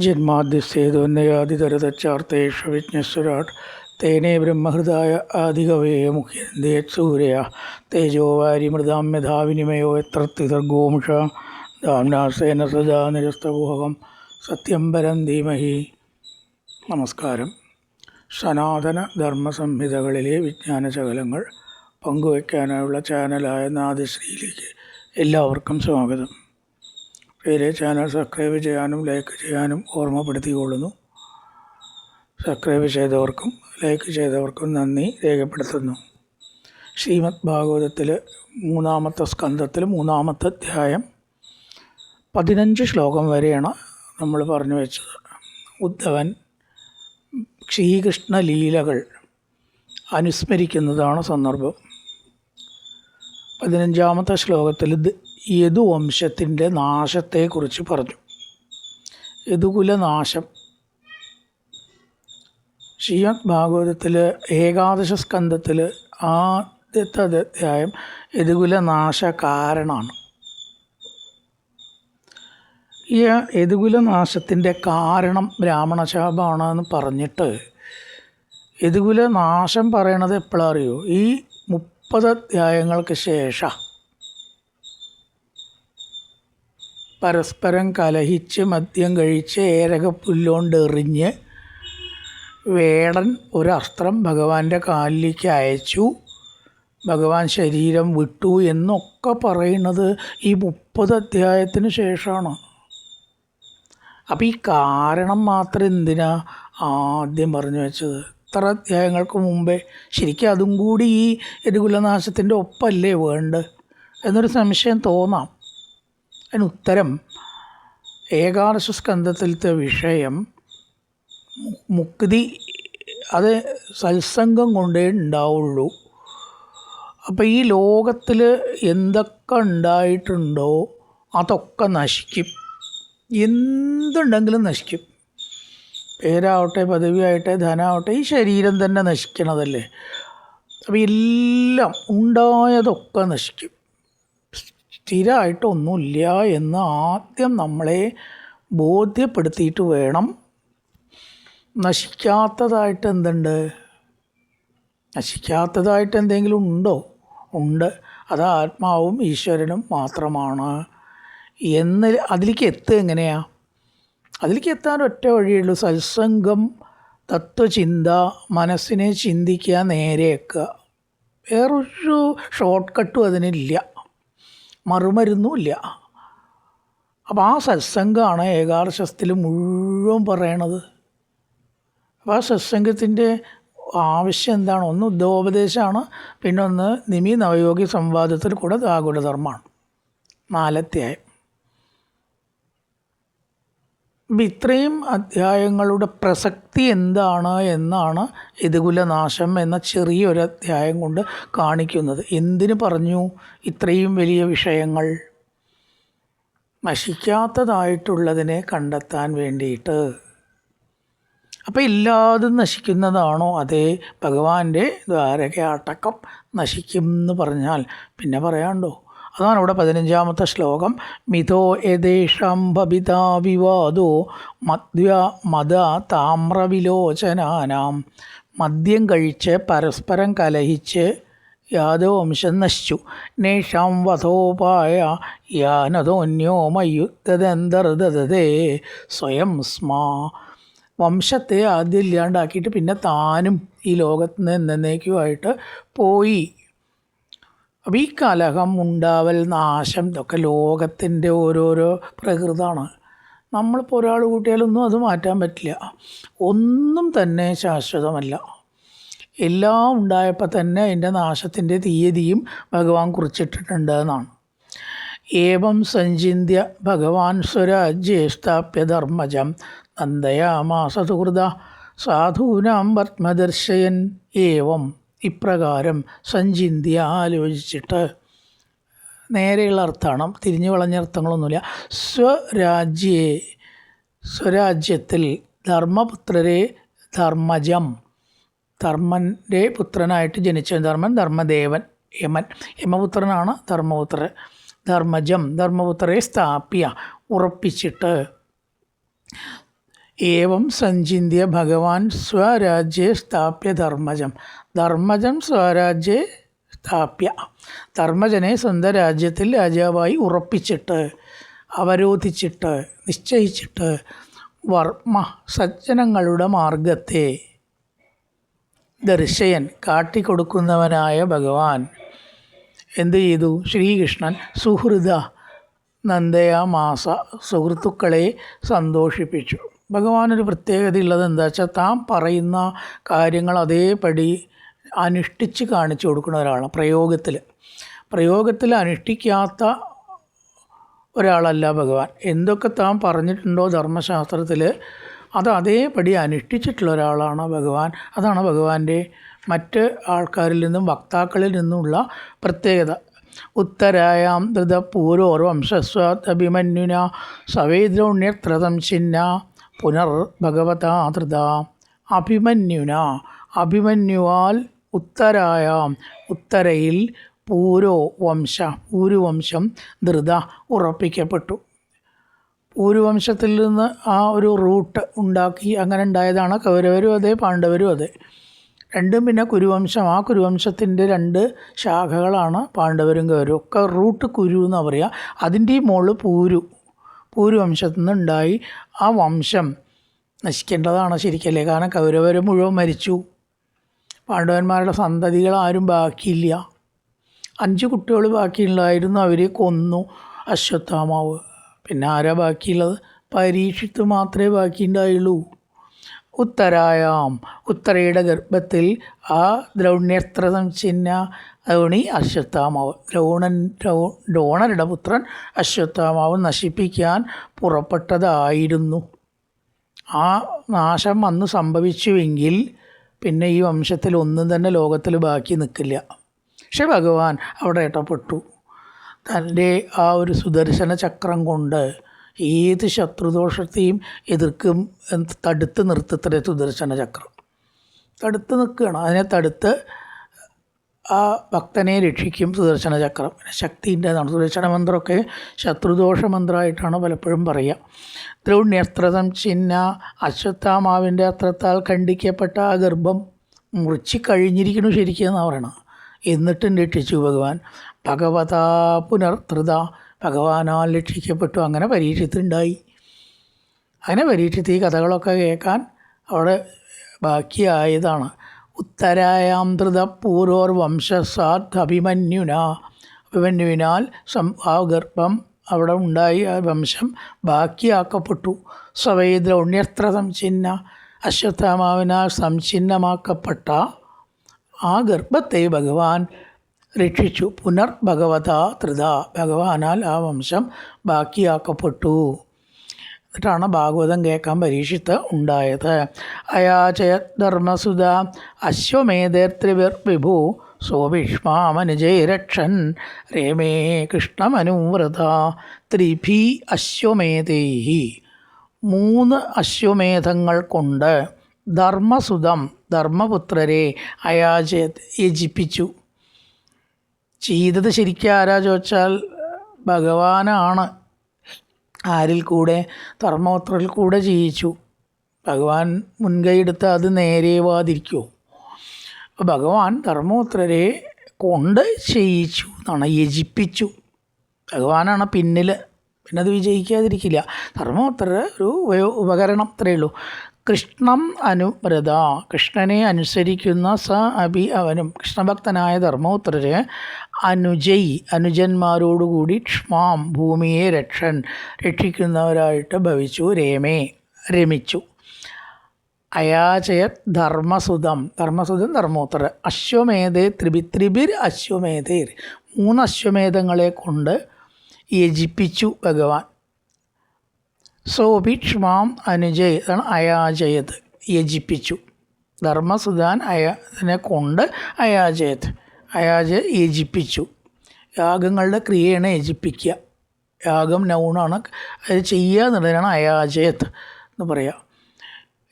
ജന്മാദ്യസ്യേതോന്നയാദിതരതച്ചാർത്തേഷു വിജ്ഞസ്വരാട് തേനേ ബ്രഹ്മഹൃദായ ആദികവേ മുഖ്യന്തേത്സൂര്യ തേജോ വാരിമൃതാം യഥാ വിനിമയോ യത്ര ത്രിസർഗോമുഷ ധാംനാസേന സദാ നിരസ്തപോഹകം സത്യം പരം ധീമഹി. നമസ്കാരം. സനാതന ധർമ്മസംഹിതകളിലെ വിജ്ഞാനശകലങ്ങൾ പങ്കുവയ്ക്കാനുള്ള ചാനലായ നാദശ്രീയിലേക്ക് എല്ലാവർക്കും സ്വാഗതം. പേരെ ചാനൽ സബ്സ്ക്രൈബ് ചെയ്യാനും ലൈക്ക് ചെയ്യാനും ഓർമ്മപ്പെടുത്തിക്കൊള്ളുന്നു. സബ്സ്ക്രൈബ് ചെയ്തവർക്കും ലൈക്ക് ചെയ്തവർക്കും നന്ദി രേഖപ്പെടുത്തുന്നു. ശ്രീമദ് ഭാഗവതത്തിൽ 3-ാമത്തെ സ്കന്ധത്തിൽ 3-ാമത്തെ അധ്യായം 15 ശ്ലോകം വരെയാണ് നമ്മൾ പറഞ്ഞു വെച്ചത്. ഉദ്ധവൻ ശ്രീകൃഷ്ണ ലീലകൾ അനുസ്മരിക്കുന്നതാണ് സന്ദർഭം. 15-ാമത്തെ ശ്ലോകത്തിൽ യദുവംശത്തിൻ്റെ നാശത്തെക്കുറിച്ച് പറഞ്ഞു. യദുകുലനാശം ശ്രീമദ് ഭാഗവതത്തിൽ ഏകാദശ സ്കന്ധത്തിൽ ആദ്യത്തെ അധ്യായം യദുകുലനാശ കാരണമാണ്. ഈ യദുകുലനാശത്തിൻ്റെ കാരണം ബ്രാഹ്മണശാപമാണെന്ന് പറഞ്ഞിട്ട് യദുകുലനാശം പറയണത് എപ്പോഴാണ് അറിയോ? ഈ 30 അധ്യായങ്ങൾക്ക് ശേഷം പരസ്പരം കലഹിച്ച് മദ്യം കഴിച്ച് ഏരകപ്പുല്ലോണ്ട് എറിഞ്ഞ് വേടൻ ഒരസ്ത്രം ഭഗവാന്റെ കാലിലേക്ക് അയച്ചു, ഭഗവാൻ ശരീരം വിട്ടു എന്നൊക്കെ പറയുന്നത് ഈ 30 അധ്യായത്തിന് ശേഷമാണ്. അപ്പോൾ ഈ കാരണം മാത്രം എന്തിനാ ആദ്യം പറഞ്ഞു വെച്ചത്? ഇത്ര അധ്യായങ്ങൾക്ക് മുമ്പേ ശരിക്കും അതും കൂടി ഈ യദുകുലനാശത്തിൻ്റെ ഒപ്പമല്ലേ വേണ്ടത് എന്നൊരു സംശയം തോന്നാം. അതിന് ഉത്തരം, ഏകാദശ സ്കന്ധത്തിലത്തെ വിഷയം മുക്തി, അത് സത്സംഗം കൊണ്ടേ ഉണ്ടാവുള്ളൂ. അപ്പോൾ ഈ ലോകത്തിൽ എന്തൊക്കെ ഉണ്ടായിട്ടുണ്ടോ അതൊക്കെ നശിക്കും. എന്തുണ്ടെങ്കിലും നശിക്കും. പേരാവട്ടെ, പദവിയാവട്ടെ, ധനമാവട്ടെ, ഈ ശരീരം തന്നെ നശിക്കണതല്ലേ. അപ്പോൾ എല്ലാം ഉണ്ടായതൊക്കെ നശിക്കും. സ്ഥിരമായിട്ടൊന്നുമില്ല എന്ന് ആദ്യം നമ്മളെ ബോധ്യപ്പെടുത്തിയിട്ട് വേണം. നശിക്കാത്തതായിട്ട് എന്തുണ്ട്? നശിക്കാത്തതായിട്ട് എന്തെങ്കിലും ഉണ്ടോ? ഉണ്ട്. അത് ആത്മാവും ഈശ്വരനും മാത്രമാണ് എന്ന് അതിലേക്ക് എത്തുക എങ്ങനെയാണ്? അതിലേക്ക് എത്താൻ ഒറ്റ വഴിയുള്ളൂ. സത്സംഗം, തത്വചിന്ത, മനസ്സിനെ ചിന്തിക്കുക, നേരെയാക്കുക. വേറൊരു ഷോർട്ട് കട്ടും അതിനില്ല, മറുമരുന്നുമില്ല. അപ്പോൾ ആ സത്സംഗമാണ് ഏകാദശത്തിൽ മുഴുവൻ പറയണത്. അപ്പോൾ ആ സത്സംഗത്തിൻ്റെ ആവശ്യം എന്താണ്? ഒന്ന് ഉദ്ധവോപദേശമാണ്, പിന്നെ ഒന്ന് നിമി നവയോഗി സംവാദത്തിൽ കൂടെ ആകുലധർമ്മമാണ്. 4 അധ്യായം. അപ്പം ഇത്രയും അധ്യായങ്ങളുടെ പ്രസക്തി എന്താണ് എന്നാണ് യദുകുലനാശം എന്ന ചെറിയൊരു അധ്യായം കൊണ്ട് കാണിക്കുന്നത്. എന്തിനു പറഞ്ഞു ഇത്രയും വലിയ വിഷയങ്ങൾ? നശിക്കാത്തതായിട്ടുള്ളതിനെ കണ്ടെത്താൻ വേണ്ടിയിട്ട്. അപ്പോൾ എല്ലാതും നശിക്കുന്നതാണോ? അതേ, ഭഗവാന്റെ ദ്വാരകയാട്ടക്കം നശിക്കും എന്ന് പറഞ്ഞാൽ പിന്നെ പറയാണ്ടോ? അതാണ് ഇവിടെ 15-ാമത്തെ ശ്ലോകം. മിഥോ യഥേഷാം ഭവിതാ വിവാദോ മദ താമ്രവിലോചനാനാം. മദ്യം കഴിച്ച് പരസ്പരം കലഹിച്ച് യാദവംശം നശിച്ചു. നേഷാം വധോപായ യാനതോന്യോ മയുദ്ധതന്തർദതേ സ്വയം സ്മാ. വംശത്തെ ആദ്യം ഇല്ലാണ്ടാക്കിയിട്ട് പിന്നെ താനും ഈ ലോകത്ത് നിന്ന് എന്നേക്കുമായിട്ട് പോയി. അപ്പോൾ ഈ കലഹം, ഉണ്ടാവൽ, നാശം ഇതൊക്കെ ലോകത്തിൻ്റെ ഓരോരോ പ്രകൃതമാണ്. നമ്മളിപ്പോൾ ഒരാൾ കൂട്ടിയാലൊന്നും അത് മാറ്റാൻ പറ്റില്ല. ഒന്നും തന്നെ ശാശ്വതമല്ല. എല്ലാം ഉണ്ടായപ്പോൾ തന്നെ അതിൻ്റെ നാശത്തിൻ്റെ തീയതിയും ഭഗവാൻ കുറിച്ചിട്ടിട്ടുണ്ട് എന്നാണ്. ഏവം സഞ്ചിന്യ ഭഗവാൻ സ്വരാജ്യേ സ്ഥാപ്യ ധർമ്മജം നന്ദയാമാസ സുഹൃത സാധൂനാം പത്മദർശയൻ. ഏവം ഇപ്രകാരം സഞ്ചിന്യ ആലോചിച്ചിട്ട്, നേരെയുള്ള അർത്ഥമാണ്, തിരിഞ്ഞു വളഞ്ഞ അർത്ഥങ്ങളൊന്നുമില്ല. സ്വരാജ്യത്തിൽ ധർമ്മപുത്രരെ ധർമ്മജം, ധർമ്മൻ്റെ പുത്രനായിട്ട് ജനിച്ച ധർമ്മൻ, ധർമ്മദേവൻ യമൻ, യമപുത്രനാണ് ധർമ്മപുത്രൻ. ധർമ്മജം ധർമ്മപുത്രരെ സ്ഥാപ്യ ഉറപ്പിച്ചിട്ട് ഏവം സഞ്ചിന്യ ഭഗവാൻ സ്വരാജ്യേ സ്ഥാപ്യ ധർമ്മജം സ്വരാജ്യേ സ്ഥാപ്യ. ധർമ്മജനെ സ്വന്തം രാജ്യത്തിൽ രാജാവായി ഉറപ്പിച്ചിട്ട്, അവരോധിച്ചിട്ട്, നിശ്ചയിച്ചിട്ട്, വർമ്മ സജ്ജനങ്ങളുടെ മാർഗത്തെ ദർശയൻ കാട്ടിക്കൊടുക്കുന്നവനായ ഭഗവാൻ എന്തു ചെയ്തു? ശ്രീകൃഷ്ണൻ സുഹൃദ നന്ദയാമാസ, സുഹൃത്തുക്കളെ സന്തോഷിപ്പിച്ചു. ഭഗവാനൊരു പ്രത്യേകത ഉള്ളത് എന്താ വെച്ചാൽ, താൻ പറയുന്ന കാര്യങ്ങൾ അതേപടി അനുഷ്ഠിച്ച് കാണിച്ചു കൊടുക്കുന്ന ഒരാളാണ്. പ്രയോഗത്തിൽ അനുഷ്ഠിക്കാത്ത ഒരാളല്ല ഭഗവാൻ. എന്തൊക്കെ താൻ പറഞ്ഞിട്ടുണ്ടോ ധർമ്മശാസ്ത്രത്തിൽ, അത് അതേപടി അനുഷ്ഠിച്ചിട്ടുള്ള ഒരാളാണ് ഭഗവാൻ. അതാണ് ഭഗവാന്റെ മറ്റ് ആൾക്കാരിൽ നിന്നും വക്താക്കളിൽ നിന്നുമുള്ള പ്രത്യേകത. ഉത്തരായാം ധൃത പൂരോർവംശസ്വാത് അഭിമന്യുന സവേദ്രോണ്യത്രതം ചിന്ന പുനർ ഭഗവതാ ധൃത. അഭിമന്യുവാൽ ഉത്തരായാം, ഉത്തരയിൽ പൂരുവംശം ധൃത ഉറപ്പിക്കപ്പെട്ടു. പൂരുവംശത്തിൽ നിന്ന് ആ ഒരു റൂട്ട് ഉണ്ടാക്കി അങ്ങനെ ഉണ്ടായതാണ് കൗരവരും അതെ പാണ്ഡവരും അതെ. രണ്ടും പിന്നെ കുരുവംശം. ആ കുരുവംശത്തിൻ്റെ 2 ശാഖകളാണ് പാണ്ഡവരും കൗരവരും. ഒക്കെ റൂട്ട് കുരു എന്നാണ് പറയുക. അതിൻ്റെ ഈ മോള് പൂരുവംശത്തിൽ നിന്നുണ്ടായി. ആ വംശം നശിക്കേണ്ടതാണ് ശരിക്കല്ലേ, കാരണം കൗരവർ മുഴുവൻ മരിച്ചു. പാണ്ഡവന്മാരുടെ സന്തതികൾ ആരും ബാക്കിയില്ല. 5 കുട്ടികൾ ബാക്കിയുണ്ടായിരുന്നു, അവരെ കൊന്നു അശ്വത്ഥാമാവ്. പിന്നെ ആരാ ബാക്കിയുള്ളത്? പരീക്ഷിത്ത് മാത്രമേ ബാക്കിയുണ്ടായുള്ളൂ. ഉത്തരയുടെ ഗർഭത്തിൽ ആ ദ്രൗണ്യസ്ത്രതം ചിഹ്ന ദ്രോണി അശ്വത്ഥാമാവ്, ദ്രോണരുടെ പുത്രൻ അശ്വത്ഥാമാവ് നശിപ്പിക്കാൻ പുറപ്പെട്ടതായിരുന്നു. ആ നാശം അന്ന് സംഭവിച്ചുവെങ്കിൽ പിന്നെ ഈ വംശത്തിൽ ഒന്നും തന്നെ ലോകത്തിൽ ബാക്കി നിൽക്കില്ല. പക്ഷെ ഭഗവാൻ അവിടെ ഇടപെട്ടു. തൻ്റെ ആ ഒരു സുദർശന ചക്രം കൊണ്ട് ഏത് ശത്രുദോഷത്തെയും എതിർക്കും, തടുത്ത് നിർത്തത്രേ സുദർശന ചക്രം. തടുത്ത് നിൽക്കുകയാണ്. അതിനെ തടുത്ത് ആ ഭക്തനെ രക്ഷിക്കും സുദർശന ചക്രം. ശക്തിൻ്റെതാണ്. സുദർശന മന്ത്രമൊക്കെ ശത്രുദോഷ മന്ത്രമായിട്ടാണ് പലപ്പോഴും പറയുക. ദ്രൗണ്യസ്ത്രതം ചിഹ്ന, അശ്വത്ഥാമാവിൻ്റെ അസ്ത്രത്താൽ ഖണ്ഡിക്കപ്പെട്ട ആ ഗർഭം മുറിച്ച് കഴിഞ്ഞിരിക്കുന്നു ശരിക്കും എന്നാണ് പറയണത്. എന്നിട്ടും രക്ഷിച്ചു ഭഗവാൻ. ഭഗവതാ പുനർധൃത, ഭഗവാനാൽ രക്ഷിക്കപ്പെട്ടു. അങ്ങനെ പരീക്ഷത്തുണ്ടായി. അങ്ങനെ പരീക്ഷത്ത് ഈ കഥകളൊക്കെ കേൾക്കാൻ അവിടെ ബാക്കിയായതാണ്. ഉത്തരായാം ധൃത പൂരോർ വംശസാത് അഭിമന്യുവിനാൽ ആ ഗർഭം അവിടെ ഉണ്ടായി. ആ വംശം ബാക്കിയാക്കപ്പെട്ടു. സ്വവൈദ്രൗണ്യസ്ത്രതം ചിഹ്ന, അശ്വത്ഥാമാവിനാൽ സംഛിന്നമാക്കപ്പെട്ട ആ ഗർഭത്തെ ഭഗവാൻ രക്ഷിച്ചു. ഭഗവതാ ധൃത, ഭഗവാനാൽ ആ വംശം ബാക്കിയാക്കപ്പെട്ടു. എന്നിട്ടാണ് ഭാഗവതം കേൾക്കാൻ പരീക്ഷിത്ത് ഉണ്ടായത്. അയാചയത് ധർമ്മസുത അശ്വമേധേർത്രിവിർ വിഭു സോഭിഷ്മാമനുജൈരക്ഷൻ രേമേ കൃഷ്ണമനുവ്രത. ത്രിഭി അശ്വമേധൈഹി, 3 അശ്വമേധങ്ങൾ കൊണ്ട് ധർമ്മസുതം, ധർമ്മപുത്രരെ അയാചയത് യജിപ്പിച്ചു. ചെയ്തത് ശരിക്കും ആരാ ചോദിച്ചാൽ ഭഗവാനാണ്. ആരിൽ കൂടെ? ധർമ്മപുത്രരിൽ കൂടെ ചെയ്യിച്ചു. ഭഗവാൻ മുൻകൈ എടുത്ത് അത് നേരെ വാതിരിക്കുമോ? അപ്പോൾ ഭഗവാൻ ധർമ്മപുത്രരെ കൊണ്ട് ചെയ്യിച്ചു എന്നാണ്, യജിപ്പിച്ചു. ഭഗവാനാണ് പിന്നിൽ, പിന്നെ അത് വിജയിക്കാതിരിക്കില്ല. ധർമ്മപുത്രർ ഒരു ഉപകരണം, അത്രയേ ഉള്ളൂ. കൃഷ്ണം അനുവ്രത, കൃഷ്ണനെ അനുസരിക്കുന്ന അഭി അവനും, കൃഷ്ണഭക്തനായ ധർമ്മപുത്രര് അനുജന്മാരോടുകൂടി ക്ഷ്മാം, ഭൂമിയെ രക്ഷിക്കുന്നവരായിട്ട് ഭവിച്ചു. രമിച്ചു. അയാചയത് ധർമ്മസുതം ധർമ്മപുത്രർ അശ്വമേധേ ത്രിബിർ അശ്വമേധേർ, 3 അശ്വമേധങ്ങളെ കൊണ്ട് യജിപ്പിച്ചു ഭഗവാൻ. സോഭിക്ഷ്മാം അനുജയ്, അതാണ് അയാചയത്, യജിപ്പിച്ചു. ധർമ്മസുതാൻ അതിനെ കൊണ്ട് യജിപ്പിച്ചു. യാഗങ്ങളുടെ ക്രിയയാണ് യജിപ്പിക്കുക. യാഗം നൗണാണ്, അത് ചെയ്യുക എന്നുള്ളതിനാണ് അയാചയത് എന്ന് പറയുക.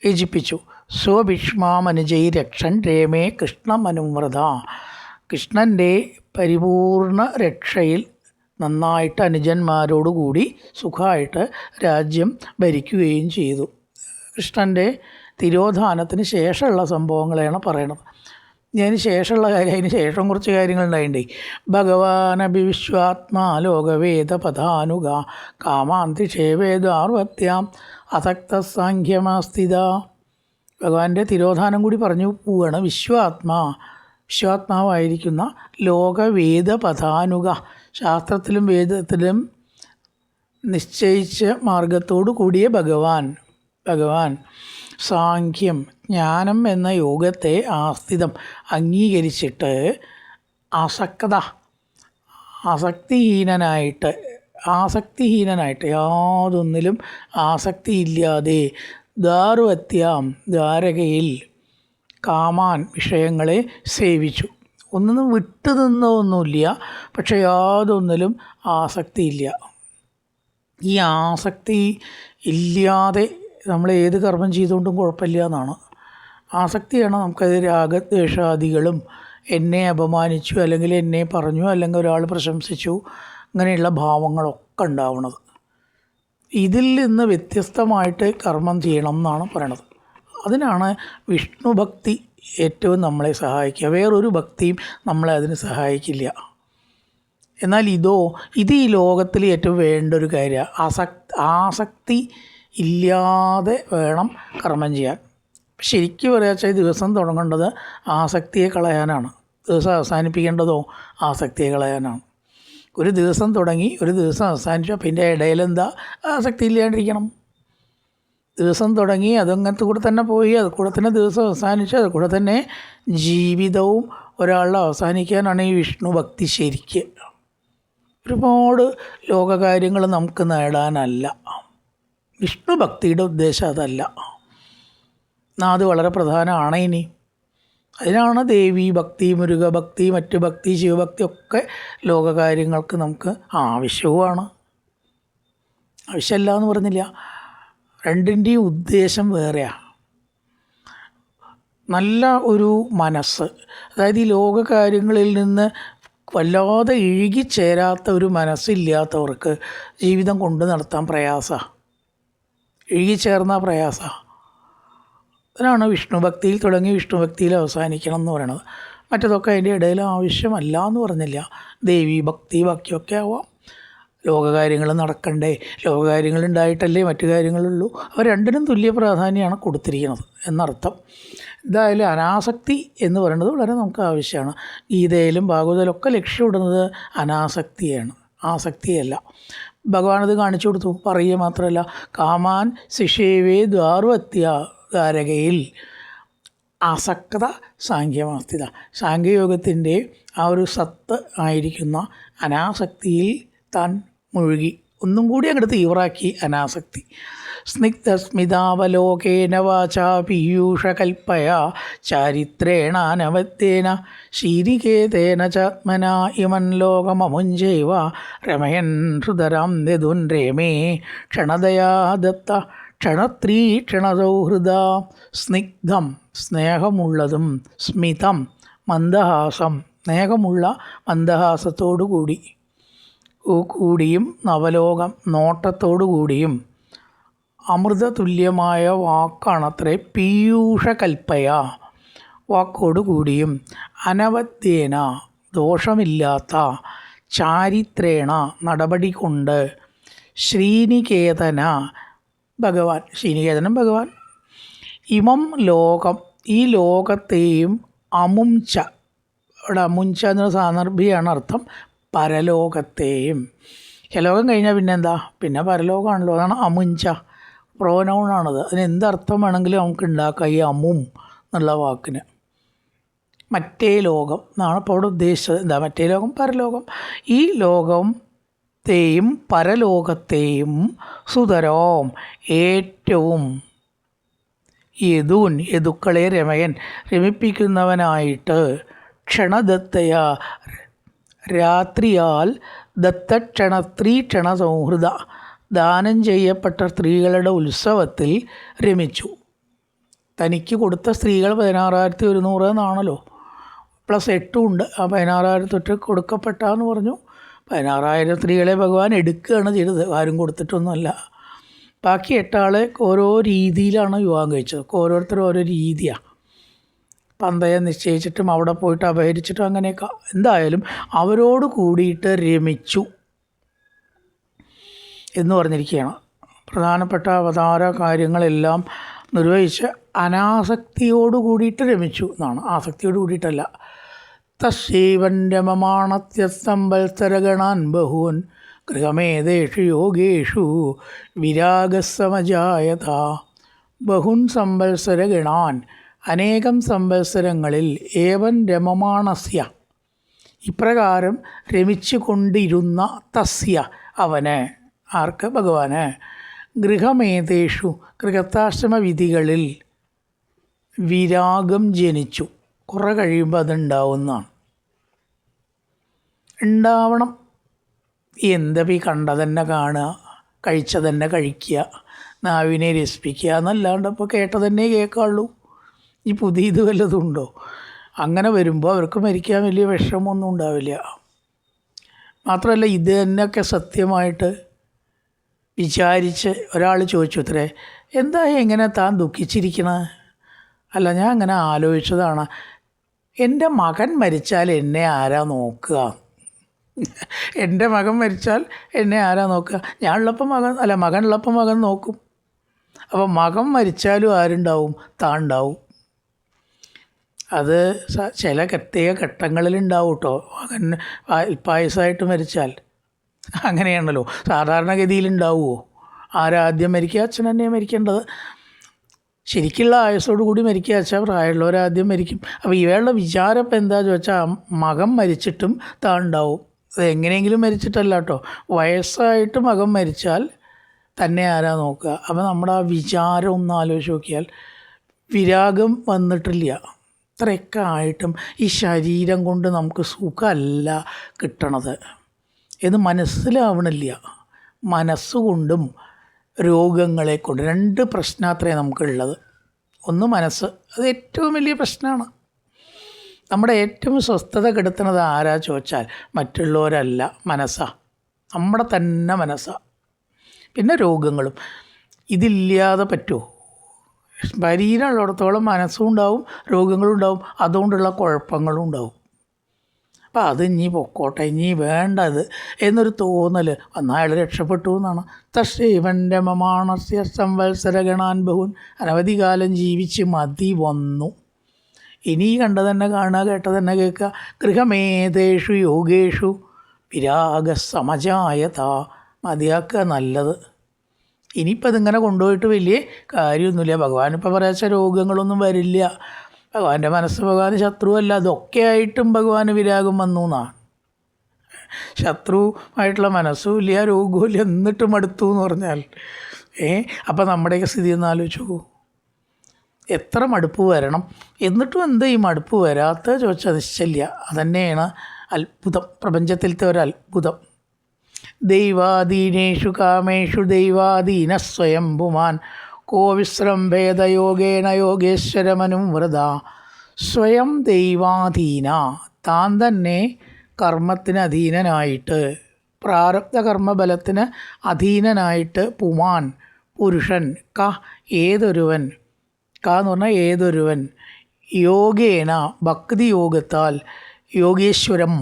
യജിപ്പിച്ചു. സ്വഭിക്ഷ്മാമനുജൈ രക്ഷൻ രേമേ കൃഷ്ണമനുവ്രത, കൃഷ്ണൻ്റെ പരിപൂർണ രക്ഷയിൽ നന്നായിട്ട് അനുജന്മാരോടുകൂടി സുഖമായിട്ട് രാജ്യം ഭരിക്കുകയും ചെയ്തു. കൃഷ്ണൻ്റെ തിരോധാനത്തിന് ശേഷമുള്ള സംഭവങ്ങളെയാണ് പറയണത്. ഇതിന് ശേഷമുള്ള കാര്യം, അതിന് ശേഷം കുറച്ച് കാര്യങ്ങളുണ്ടായിട്ടുണ്ട്. ഭഗവാനഭി വിശ്വാത്മാ ലോകവേദ പദാനുഗ കാമാന്തിഷേ വേദാർവത്യാം അസക്ത സാഖ്യമാസ്ഥിത. ഭഗവാന്റെ തിരോധാനം കൂടി പറഞ്ഞു പോവുകയാണ്. വിശ്വാത്മാവായിരിക്കുന്ന ലോകവേദ പദാനുഗ, ശാസ്ത്രത്തിലും വേദത്തിലും നിശ്ചയിച്ച മാർഗത്തോടു കൂടിയ ഭഗവാൻ സാഖ്യം ജ്ഞാനം എന്ന യോഗത്തെ ആസ്ഥിതം അംഗീകരിച്ചിട്ട് ആസക്തിഹീനനായിട്ട് യാതൊന്നിലും ആസക്തിയില്ലാതെ ദ്വാരകയിൽ കാമാൻ വിഷയങ്ങളെ സേവിച്ചു. ഒന്നും വിട്ടു നിന്നൊന്നുമില്ല, പക്ഷെ യാതൊന്നിലും ആസക്തിയില്ല. ഈ ആസക്തി ഇല്ലാതെ നമ്മൾ ഏത് കർമ്മം ചെയ്തുകൊണ്ടും കുഴപ്പമില്ല എന്നാണ്. ആസക്തിയാണ് നമുക്കത് രാഗദ്വേഷാദികളും, എന്നെ അപമാനിച്ചു അല്ലെങ്കിൽ എന്നെ പറഞ്ഞു അല്ലെങ്കിൽ ഒരാൾ പ്രശംസിച്ചു, അങ്ങനെയുള്ള ഭാവങ്ങളൊക്കെ ഉണ്ടാവുന്നത്. ഇതിൽ നിന്ന് വ്യത്യസ്തമായിട്ട് കർമ്മം ചെയ്യണം എന്നാണ് പറയണത്. അതിനാണ് വിഷ്ണു ഭക്തി ഏറ്റവും നമ്മളെ സഹായിക്കുക. വേറൊരു ഭക്തിയും നമ്മളെ അതിന് സഹായിക്കില്ല. എന്നാൽ ഇത് ഈ ലോകത്തിൽ ഏറ്റവും വേണ്ട ഒരു കാര്യമാണ്. ആസക്തി ഇല്ലാതെ വേണം കർമ്മം ചെയ്യാൻ. ശരിക്കും പറയാച്ചാൽ ഈ ദിവസം തുടങ്ങേണ്ടത് ആസക്തിയെ കളയാനാണ്. ദിവസം അവസാനിപ്പിക്കേണ്ടതോ ആസക്തിയെ കളയാനാണ്. ഒരു ദിവസം തുടങ്ങി ഒരു ദിവസം അവസാനിച്ചു, പിന്നെ ഇടയിലെന്താ ആസക്തി ഇല്ലാണ്ടിരിക്കണം. ദിവസം തുടങ്ങി അതങ്ങനത്തെ കൂടെ തന്നെ പോയി, അത് കൂടെ തന്നെ ദിവസം അവസാനിച്ചു, അത് കൂടെ തന്നെ ജീവിതവും ഒരാളുടെ അവസാനിക്കാനാണ് ഈ വിഷ്ണു ഭക്തി ശരിക്ക്. ഒരുപാട് ലോകകാര്യങ്ങൾ നമുക്ക് നേടാനല്ല. വിഷ്ണു ഭക്തിയുടെ ഉദ്ദേശം അതല്ല. അത് വളരെ പ്രധാനമാണ്. ഇനി അതിനാണ് ദേവീ ഭക്തി, മുരുകഭക്തി, മറ്റു ഭക്തി, ശിവഭക്തി ഒക്കെ ലോകകാര്യങ്ങൾക്ക് നമുക്ക് ആവശ്യവുമാണ്. ആവശ്യമില്ല എന്ന് പറഞ്ഞില്ല. രണ്ടിൻ്റെയും ഉദ്ദേശം വേറെയാണ്. നല്ല ഒരു മനസ്സ്, അതായത് ഈ ലോകകാര്യങ്ങളിൽ നിന്ന് വല്ലാതെ ഇഴുകിച്ചേരാത്ത ഒരു മനസ്സില്ലാത്തവർക്ക് ജീവിതം കൊണ്ട് നടത്താൻ പ്രയാസമാണ്. ഇഴുകിച്ചേർന്ന പ്രയാസമാണ്. അതിനാണ് വിഷ്ണു ഭക്തിയിൽ തുടങ്ങി വിഷ്ണു ഭക്തിയിൽ അവസാനിക്കണം എന്ന് പറയണത്. മറ്റതൊക്കെ അതിൻ്റെ ഇടയിൽ ആവശ്യമല്ല എന്ന് പറഞ്ഞില്ല. ദേവീ ഭക്തി ബാക്കിയൊക്കെ ആവാം. ലോകകാര്യങ്ങൾ നടക്കണ്ടേ, ലോകകാര്യങ്ങൾ ഉണ്ടായിട്ടല്ലേ മറ്റു കാര്യങ്ങളുള്ളൂ. അവ രണ്ടിനും തുല്യ പ്രാധാന്യമാണ് കൊടുത്തിരിക്കുന്നത് എന്നർത്ഥം. എന്തായാലും അനാസക്തി എന്ന് പറയുന്നത് വളരെ നമുക്ക് ആവശ്യമാണ്. ഗീതയിലും ഭാഗവതയിലൊക്കെ ലക്ഷ്യമിടുന്നത് അനാസക്തിയാണ്, ആസക്തിയല്ല. ഭഗവാനത് കാണിച്ചു കൊടുത്തു. പറയുക മാത്രമല്ല, കാമാൻ ശിഷേവേ ദ്വാരകയിൽ ആസക്ത സാഖ്യമാസ്ഥിത. സാഖ്യയോഗത്തിൻ്റെ ആ ഒരു സത്ത് ആയിരിക്കുന്ന അനാസക്തിയിൽ താൻ മുഴുകി. ഒന്നും കൂടി അങ്ങോട്ട് തീവ്രാക്കി അനാസക്തി. സ്നിഗ്ധസ്മിതാവലോകേന വാചാ പീയൂഷകൽപ്പയ ചാരിത്രേണാനവദ്യേന ശീരികേതേന ചാത്മനാ ഇമൻ ലോകമമുഞ്ചൈവ രമയൻ ഹൃദരാം യദുൻ രേമേ ക്ഷണദയാ ദത്ത ക്ഷണത്രീക്ഷണസൗഹൃദ. സ്നിഗ്ധം സ്നേഹമുള്ളതും, സ്മിതം മന്ദഹാസം സ്നേഹമുള്ള മന്ദഹാസത്തോടു കൂടിയും നവലോകം നോട്ടത്തോടു കൂടിയും അമൃതതുല്യമായ വാക്കാണത്രേ പീയൂഷകൽപ്പയ വാക്കോടുകൂടിയും അനവദ്യേന ദോഷമില്ലാത്ത ചാരിത്രേണ നടപടി കൊണ്ട് ശ്രീനികേതന ഭഗവാൻ, ശ്രീനികേതനം ഭഗവാൻ, ഇമം ലോകം ഈ ലോകത്തെയും അമുഞ്ച, ഇവിടെ അമുഞ്ച എന്നുള്ള സാന്ദർഭിയാണ് അർത്ഥം, പരലോകത്തെയും. ലോകം കഴിഞ്ഞാൽ പിന്നെന്താ, പിന്നെ പരലോകമാണല്ലോ. അതാണ് അമുഞ്ച, പ്രോനൗണാണത്. അതിന് എന്തർത്ഥം വേണമെങ്കിലും നമുക്ക് ഉണ്ടാക്കാം ഈ അമും എന്നുള്ള വാക്കിന്. മറ്റേ ലോകം എന്നാണ് ഇപ്പോൾ അവിടെ ഉദ്ദേശിച്ചത്. എന്താ മറ്റേ ലോകം? പരലോകം. ഈ ലോകത്തെയും പരലോകത്തെയും സുതരോം ഏറ്റവും യദുക്കളെ രമിപ്പിക്കുന്നവനായിട്ട് ക്ഷണദത്തയ രാത്രിയാൽ ദത്തക്ഷണ സൗഹൃദ ദാനം ചെയ്യപ്പെട്ട സ്ത്രീകളുടെ ഉത്സവത്തിൽ രമിച്ചു. തനിക്ക് കൊടുത്ത സ്ത്രീകൾ 16,100 എന്നാണല്ലോ, +8 ഉണ്ട്. ആ 16,000 കൊടുക്കപ്പെട്ടാന്ന് പറഞ്ഞു. 16,000 സ്ത്രീകളെ ഭഗവാൻ എടുക്കുകയാണ് ചെയ്തത്, ആരും കൊടുത്തിട്ടൊന്നുമല്ല. ബാക്കി 8 ആളെ ഓരോ രീതിയിലാണ് വിവാഹം കഴിച്ചത്. ഓരോരുത്തരും ഓരോ രീതിയാണ്. പന്തയം നിശ്ചയിച്ചിട്ടും അവിടെ പോയിട്ട് അപഹരിച്ചിട്ടും അങ്ങനെയൊക്കെ. എന്തായാലും അവരോട് കൂടിയിട്ട് രമിച്ചു എന്ന് പറഞ്ഞിരിക്കുകയാണ്. പ്രധാനപ്പെട്ട അവതാര കാര്യങ്ങളെല്ലാം നിർവഹിച്ച് അനാസക്തിയോട് കൂടിയിട്ട് രമിച്ചു എന്നാണ്, ആസക്തിയോട് കൂടിയിട്ടല്ല. തസ്സൈവൻ രമമാണത്യസ്തംവത്സരഗണാൻ ബഹൂൻ ഗൃഹമേതേഷു യോഗേഷു വിരാഗസമജായത. ബഹുൻ സംവത്സരഗണാൻ, അനേകം സംവത്സരങ്ങളിൽ, ഏവൻ രമമാണസ്യ, ഇപ്രകാരം രമിച്ചു കൊണ്ടിരുന്ന, തസ്യ, അവന്, ആർക്ക്? ഭഗവാന്, ഗൃഹമേതേഷു, ഗൃഹസ്ഥാശ്രമ വിധികളിൽ, വിരാഗം ജനിച്ചു. കുറേ കഴിയുമ്പോൾ അതുണ്ടാവുന്നതാണ്. ഉണ്ടാവണം. എന്താ ഈ കണ്ടതന്നെ കാണുക, കഴിച്ചതന്നെ കഴിക്കുക, നാവിനെ രസിപ്പിക്കുക എന്നല്ലാണ്ട് ഇപ്പോൾ കേട്ടതന്നെ കേൾക്കാനുള്ളൂ. ഈ പുതിയത് വല്ലതുണ്ടോ? അങ്ങനെ വരുമ്പോൾ അവർക്ക് മരിക്കാൻ വലിയ വിഷമമൊന്നും ഉണ്ടാവില്ല. മാത്രമല്ല ഇത് തന്നെയൊക്കെ സത്യമായിട്ട് വിചാരിച്ച് ഒരാൾ ചോദിച്ചു അത്രേ, എന്താ എങ്ങനെ താൻ ദുഃഖിച്ചിരിക്കണത്? അല്ല, ഞാൻ അങ്ങനെ ആലോചിച്ചതാണ്, എൻ്റെ മകൻ മരിച്ചാൽ എന്നെ ആരാ നോക്കുക? എൻ്റെ മകൻ മരിച്ചാൽ എന്നെ ആരാ നോക്കുക? ഞാനുള്ളപ്പം മകൻ ഉള്ളപ്പം മകൻ നോക്കും. അപ്പോൾ മകൻ മരിച്ചാലും ആരുണ്ടാവും? താൻ ഉണ്ടാവും. അത് ചില പ്രത്യേക ഘട്ടങ്ങളിലുണ്ടാവും കേട്ടോ. മകൻ പായസമായിട്ട് മരിച്ചാൽ അങ്ങനെയാണല്ലോ സാധാരണഗതിയിലുണ്ടാവുമോ? ആരാദ്യം മരിക്കുക? അച്ഛൻ തന്നെ മരിക്കേണ്ടത്. ശരിക്കുള്ള ആയുസ്സോടു കൂടി മരിക്കുക വെച്ചാൽ പ്രായമുള്ളവരാദ്യം മരിക്കും. അപ്പോൾ ഇവയുടെ വിചാരം ഇപ്പം എന്താ ചോദിച്ചാൽ മകൻ മരിച്ചിട്ടും താൻ ഉണ്ടാവും. അത് എങ്ങനെയെങ്കിലും മരിച്ചിട്ടല്ല കേട്ടോ, വയസ്സായിട്ട് മകൻ മരിച്ചാൽ തന്നെ ആരാ നോക്കുക? അപ്പോൾ നമ്മുടെ ആ വിചാരം ഒന്ന് ആലോചിച്ച് നോക്കിയാൽ വിരാഗം വന്നിട്ടില്ല. ഇത്രയൊക്കെ ആയിട്ടും ഈ ശരീരം കൊണ്ട് നമുക്ക് സുഖമല്ല കിട്ടണത് എന്ന് മനസ്സിലാവണില്ല. മനസ്സുകൊണ്ടും രോഗങ്ങളെ കൊണ്ട് 2 പ്രശ്നമാത്രേ നമുക്കുള്ളത്. ഒന്ന് മനസ്സ്, അത് ഏറ്റവും വലിയ പ്രശ്നമാണ്. നമ്മുടെ ഏറ്റവും സ്വസ്ഥത കെടുത്തുന്നത് ആരാ ചോദിച്ചാൽ മറ്റുള്ളവരല്ല, മനസ്സാണ്, നമ്മുടെ തന്നെ മനസ്സാണ്. പിന്നെ രോഗങ്ങളും. ഇതില്ലാതെ പറ്റുമോ? ശരീരമുള്ളിടത്തോളം മനസ്സും ഉണ്ടാവും, രോഗങ്ങളും ഉണ്ടാവും, അതുകൊണ്ടുള്ള കുഴപ്പങ്ങളും ഉണ്ടാവും. അപ്പോൾ അത് ഇനി പൊക്കോട്ടെ, ഇനി വേണ്ടത് എന്നൊരു തോന്നൽ വന്നാൽ അയാൾ രക്ഷപ്പെട്ടു എന്നാണ്. തസ്സൈവൻ രമമാണസ്യ സംവത്സരഗണാൻ ബഹൂൻ, അനവധി കാലം ജീവിച്ച് മതി വന്നു. ഇനി കണ്ടതന്നെ കാണുക, കേട്ടതന്നെ കേൾക്കുക. ഗൃഹമേതേഷു യോഗേഷു വിരാഗസമജായത, മതിയാക്കുക നല്ലത്. ഇനിയിപ്പോൾ ഇതിങ്ങനെ കൊണ്ടുപോയിട്ട് വലിയ കാര്യമൊന്നുമില്ല. ഭഗവാൻ ഇപ്പോൾ പറയാച്ച രോഗങ്ങളൊന്നും വരില്ല. ഭഗവാന്റെ മനസ്സ് ഭഗവാന് ശത്രുവല്ല. അതൊക്കെ ആയിട്ടും ഭഗവാന് വിരാഗം വന്നു എന്നാണ്. ശത്രുവായിട്ടുള്ള മനസ്സും ഇല്ല, രോഗവും ഇല്ല, എന്നിട്ടും മടുത്തു എന്ന് പറഞ്ഞാൽ അപ്പം നമ്മുടെയൊക്കെ സ്ഥിതി ഒന്ന് ആലോചിച്ചു. എത്ര മടുപ്പ് വരണം, എന്നിട്ടും എന്താ ഈ മടുപ്പ് വരാത്ത ചോദിച്ചാൽ നിശ്ചല്യ. അതന്നെയാണ് അത്ഭുതം, പ്രപഞ്ചത്തിലത്തെ ഒരത്ഭുതം. ദൈവാധീനേഷു കാമേഷു ദൈവാധീന സ്വയം പുമാൻ കോ വിശ്രംഭേദയോഗേന യോഗേശ്വരമനും വ്രത. സ്വയം ദൈവാധീന, താൻ തന്നെ കർമ്മത്തിന് അധീനനായിട്ട്, പ്രാരബ്ധ കർമ്മബലത്തിന് അധീനനായിട്ട്, പുമാൻ പുരുഷൻ, ഏതൊരുവൻ, എന്ന് പറഞ്ഞാൽ ഏതൊരുവൻ, യോഗേന ഭക്തി യോഗത്താൽ, യോഗേശ്വരം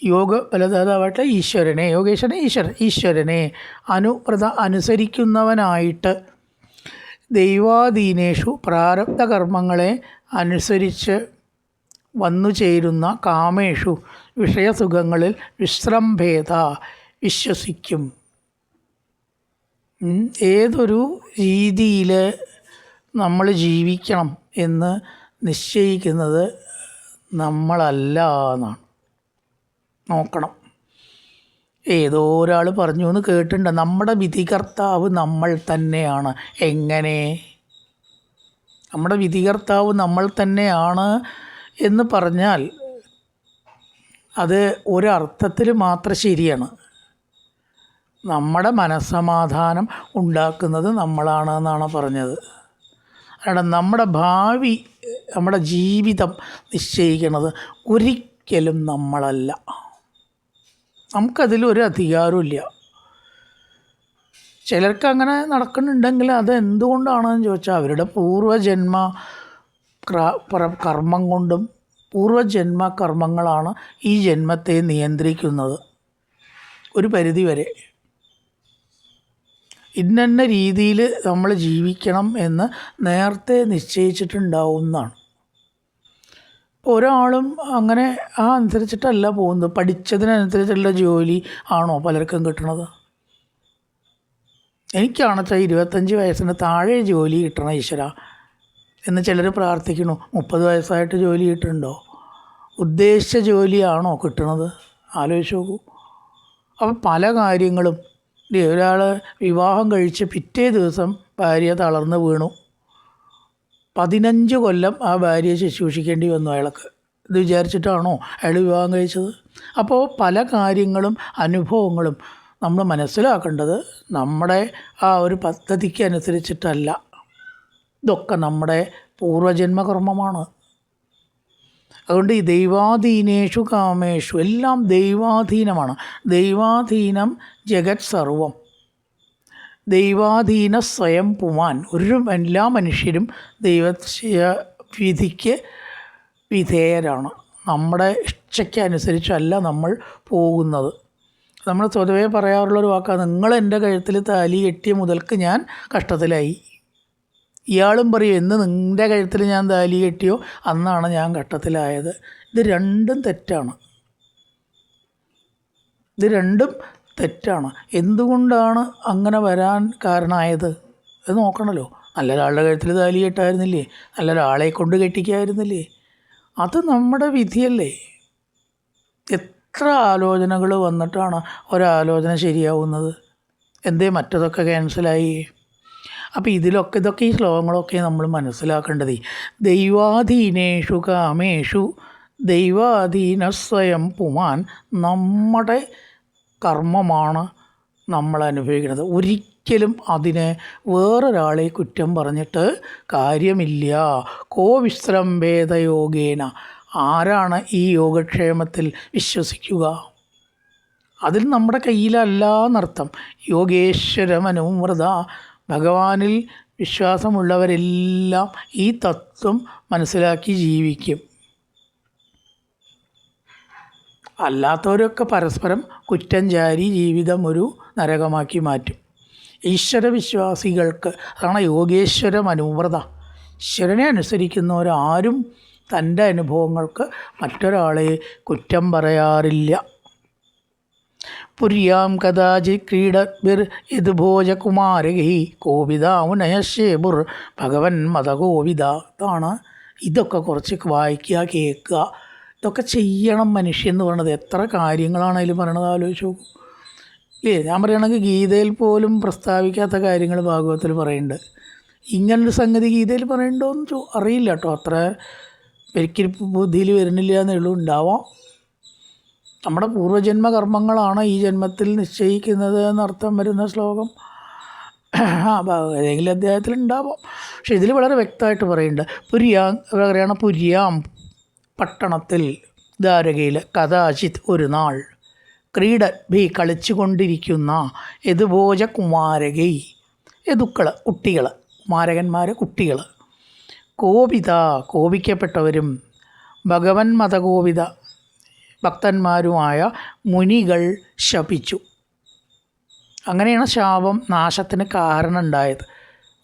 യോഗബലദാതാവായിട്ട് ഈശ്വരനെ, യോഗേശ്വരനെ ഈശ്വരനെ അനുസരിക്കുന്നവനായിട്ട്, ദൈവാധീനേഷു പ്രാരബ്ധ കർമ്മങ്ങളെ അനുസരിച്ച് വന്നു ചേരുന്ന, കാമേഷു വിഷയസുഖങ്ങളിൽ വിശ്രംഭേദ വിശ്വസിക്കും. ഏതൊരു രീതിയിൽ നമ്മൾ ജീവിക്കണം എന്ന് നിശ്ചയിക്കുന്നത് നമ്മളല്ല എന്നാണ്. നോക്കണം. ഏതോ ഒരാൾ പറഞ്ഞു എന്ന് കേട്ടിട്ടുണ്ട്, നമ്മുടെ വിധികർത്താവ് നമ്മൾ തന്നെയാണ്. എങ്ങനെ? നമ്മുടെ വിധികർത്താവ് നമ്മൾ തന്നെയാണ് എന്ന് പറഞ്ഞാൽ അത് ഒരർത്ഥത്തിൽ മാത്രം ശരിയാണ്. നമ്മുടെ മനസ്സമാധാനം ഉണ്ടാക്കുന്നത് നമ്മളാണ് എന്നാണ് പറഞ്ഞത്. കാരണം നമ്മുടെ ഭാവി, നമ്മുടെ ജീവിതം നിശ്ചയിക്കുന്നത് ഒരിക്കലും നമ്മളല്ല. നമുക്കതിലൊരു അധികാരമില്ല. ചിലർക്ക് അങ്ങനെ നടക്കുന്നുണ്ടെങ്കിൽ അത് എന്തുകൊണ്ടാണെന്ന് ചോദിച്ചാൽ അവരുടെ പൂർവ്വജന്മ കർമ്മം കൊണ്ടും പൂർവ്വജന്മ കർമ്മങ്ങളാണ് ഈ ജന്മത്തെ നിയന്ത്രിക്കുന്നത്. ഒരു പരിധിവരെ ഇന്ന രീതിയിൽ നമ്മൾ ജീവിക്കണം എന്ന് നേരത്തെ നിശ്ചയിച്ചിട്ടുണ്ടാവുന്നതാണ്. ഒരാളും അങ്ങനെ അനുസരിച്ചിട്ടല്ല പോകുന്നത്. പഠിച്ചതിനനുസരിച്ചുള്ള ജോലി ആണോ പലർക്കും കിട്ടണത്? എനിക്കാണെച്ചാൽ 25 വയസ്സിന് താഴെ ജോലി കിട്ടണം ഈശ്വര എന്ന് ചിലർ പ്രാർത്ഥിക്കണു. 30 വയസ്സായിട്ട് ജോലി കിട്ടുന്നുണ്ടോ? ഉദ്ദേശിച്ച ജോലിയാണോ കിട്ടണത്? ആലോചിച്ച് നോക്കൂ. അപ്പം പല കാര്യങ്ങളും ഒരാൾ വിവാഹം കഴിച്ച് പിറ്റേ ദിവസം ഭാര്യ തളർന്ന് വീണു. 15 കൊല്ലം ആ ഭാര്യയെ ശുശ്രൂഷിക്കേണ്ടി വന്നു അയാൾക്ക്. ഇത് വിചാരിച്ചിട്ടാണോ അയാൾ വിവാഹം കഴിച്ചത്? അപ്പോൾ പല കാര്യങ്ങളും അനുഭവങ്ങളും നമ്മൾ മനസ്സിലാക്കേണ്ടത് നമ്മുടെ ആ ഒരു പദ്ധതിക്ക് അനുസരിച്ചിട്ടല്ല. ഇതൊക്കെ നമ്മുടെ പൂർവജന്മകർമ്മമാണ്. അതുകൊണ്ട് ഈ ദൈവാധീനേഷു കാമേഷു എല്ലാം ദൈവാധീനമാണ്. ദൈവാധീനം ജഗത് സർവം. ദൈവാധീന സ്വയം പുമാൻ. എല്ലാ മനുഷ്യരും ദൈവ വിധിക്ക് വിധേയരാണ്. നമ്മുടെ ഇച്ഛയ്ക്കനുസരിച്ചല്ല നമ്മൾ പോകുന്നത്. നമ്മൾ സ്വതവേ പറയാറുള്ളൊരു വാക്കാണ്, നിങ്ങൾ എൻ്റെ കഴുത്തിൽ താലി കെട്ടിയ മുതൽക്ക് ഞാൻ കഷ്ടത്തിലായി. ഇയാളും പറയും, എന്ന് നിൻ്റെ കഴുത്തിൽ ഞാൻ താലി കെട്ടിയോ അന്നാണ് ഞാൻ കഷ്ടത്തിലായത്. ഇത് രണ്ടും തെറ്റാണ്. എന്തുകൊണ്ടാണ് അങ്ങനെ വരാൻ കാരണമായത് അത് നോക്കണമല്ലോ. നല്ലൊരാളുടെ കഴുത്തിൽ താലി കെട്ടായിരുന്നില്ലേ? നല്ലൊരാളെ കൊണ്ട് കെട്ടിക്കായിരുന്നില്ലേ? അത് നമ്മുടെ വിധിയല്ലേ. എത്ര ആലോചനകൾ വന്നിട്ടാണ് ഒരാലോചന ശരിയാവുന്നത്? എന്തേ മറ്റതൊക്കെ ക്യാൻസലായി? അപ്പോൾ ഇതൊക്കെ ഈ ശ്ലോകങ്ങളൊക്കെ നമ്മൾ മനസ്സിലാക്കേണ്ടത്. ദൈവാധീനേഷു കാമേഷു ദൈവാധീന സ്വയം പുമാൻ. നമ്മുടെ കർമ്മമാണ് നമ്മൾ അനുഭവിക്കുന്നത്. ഒരിക്കലും അതിനെ വേറൊരാളെ കുറ്റം പറഞ്ഞിട്ട് കാര്യമില്ല. കോ വിശ്രംഭേദയോഗേന. ആരാണ് ഈ യോഗക്ഷേമത്തിൽ വിശ്വസിക്കുക? അതിൽ നമ്മുടെ കയ്യിലല്ല എന്നർത്ഥം. യോഗേശ്വരമനുവ്രത. ഭഗവാനിൽ വിശ്വാസമുള്ളവരെല്ലാം ഈ തത്വം മനസ്സിലാക്കി ജീവിക്കും. അല്ലാത്തവരൊക്കെ പരസ്പരം കുറ്റം ചാരി ജീവിതം ഒരു നരകമാക്കി മാറ്റും. ഈശ്വരവിശ്വാസികൾക്ക് അതാണ് യോഗേശ്വരം അനുവ്രത. ഈശ്വരനെ അനുസരിക്കുന്നവരാരും തൻ്റെ അനുഭവങ്ങൾക്ക് മറ്റൊരാളെ കുറ്റം പറയാറില്ല. പുര്യാം കഥാചിത് ക്രീഡഭിർ യദുഭോജകുമാരൈ കോവിദാമുനയശേബുർ ഭഗവൻ മതകോവിദ. ഇതാണ്. ഇതൊക്കെ കുറച്ച് വായിക്കുക, കേൾക്കുക, ഇതൊക്കെ ചെയ്യണം മനുഷ്യൻ എന്ന് പറയണത്. എത്ര കാര്യങ്ങളാണ് അതിൽ പറയണത് ആലോചിച്ച് നോക്കൂ. ഞാൻ പറയുകയാണെങ്കിൽ ഗീതയിൽ പോലും പ്രസ്താവിക്കാത്ത കാര്യങ്ങൾ ഭാഗവത്തിൽ പറയുന്നുണ്ട്. ഇങ്ങനൊരു സംഗതി ഗീതയിൽ പറയണ്ടോയെന്ന് അറിയില്ല കേട്ടോ. അത്ര ഒരിക്കലും ബുദ്ധിയിൽ വരുന്നില്ല എന്നേ ഉള്ളൂ. ഉണ്ടാവാം. നമ്മുടെ പൂർവ്വജന്മ കർമ്മങ്ങളാണ് ഈ ജന്മത്തിൽ നിശ്ചയിക്കുന്നത് എന്നർത്ഥം വരുന്ന ശ്ലോകം ഏതെങ്കിലും അധ്യായത്തിൽ ഉണ്ടാവാം. പക്ഷെ ഇതിൽ വളരെ വ്യക്തമായിട്ട് പറയുന്നുണ്ട്. പറയുകയാണ് പുര്യാം പട്ടണത്തിൽ, ദ്വാരകയിൽ, കഥാചിത് ഒരു നാൾ, ക്രീഡഭി കളിച്ചുകൊണ്ടിരിക്കുന്ന യദുഭോജകുമാരകൈ. യദുക്കൾ കുട്ടികൾ, കുമാരകന്മാർ കുട്ടികൾ, കോപിത കോപിക്കപ്പെട്ടവരും, ഭഗവൻ മതകോപിത ഭക്തന്മാരുമായ മുനികൾ ശപിച്ചു. അങ്ങനെയാണ് ശാപം നാശത്തിന് കാരണം ഉണ്ടായത്.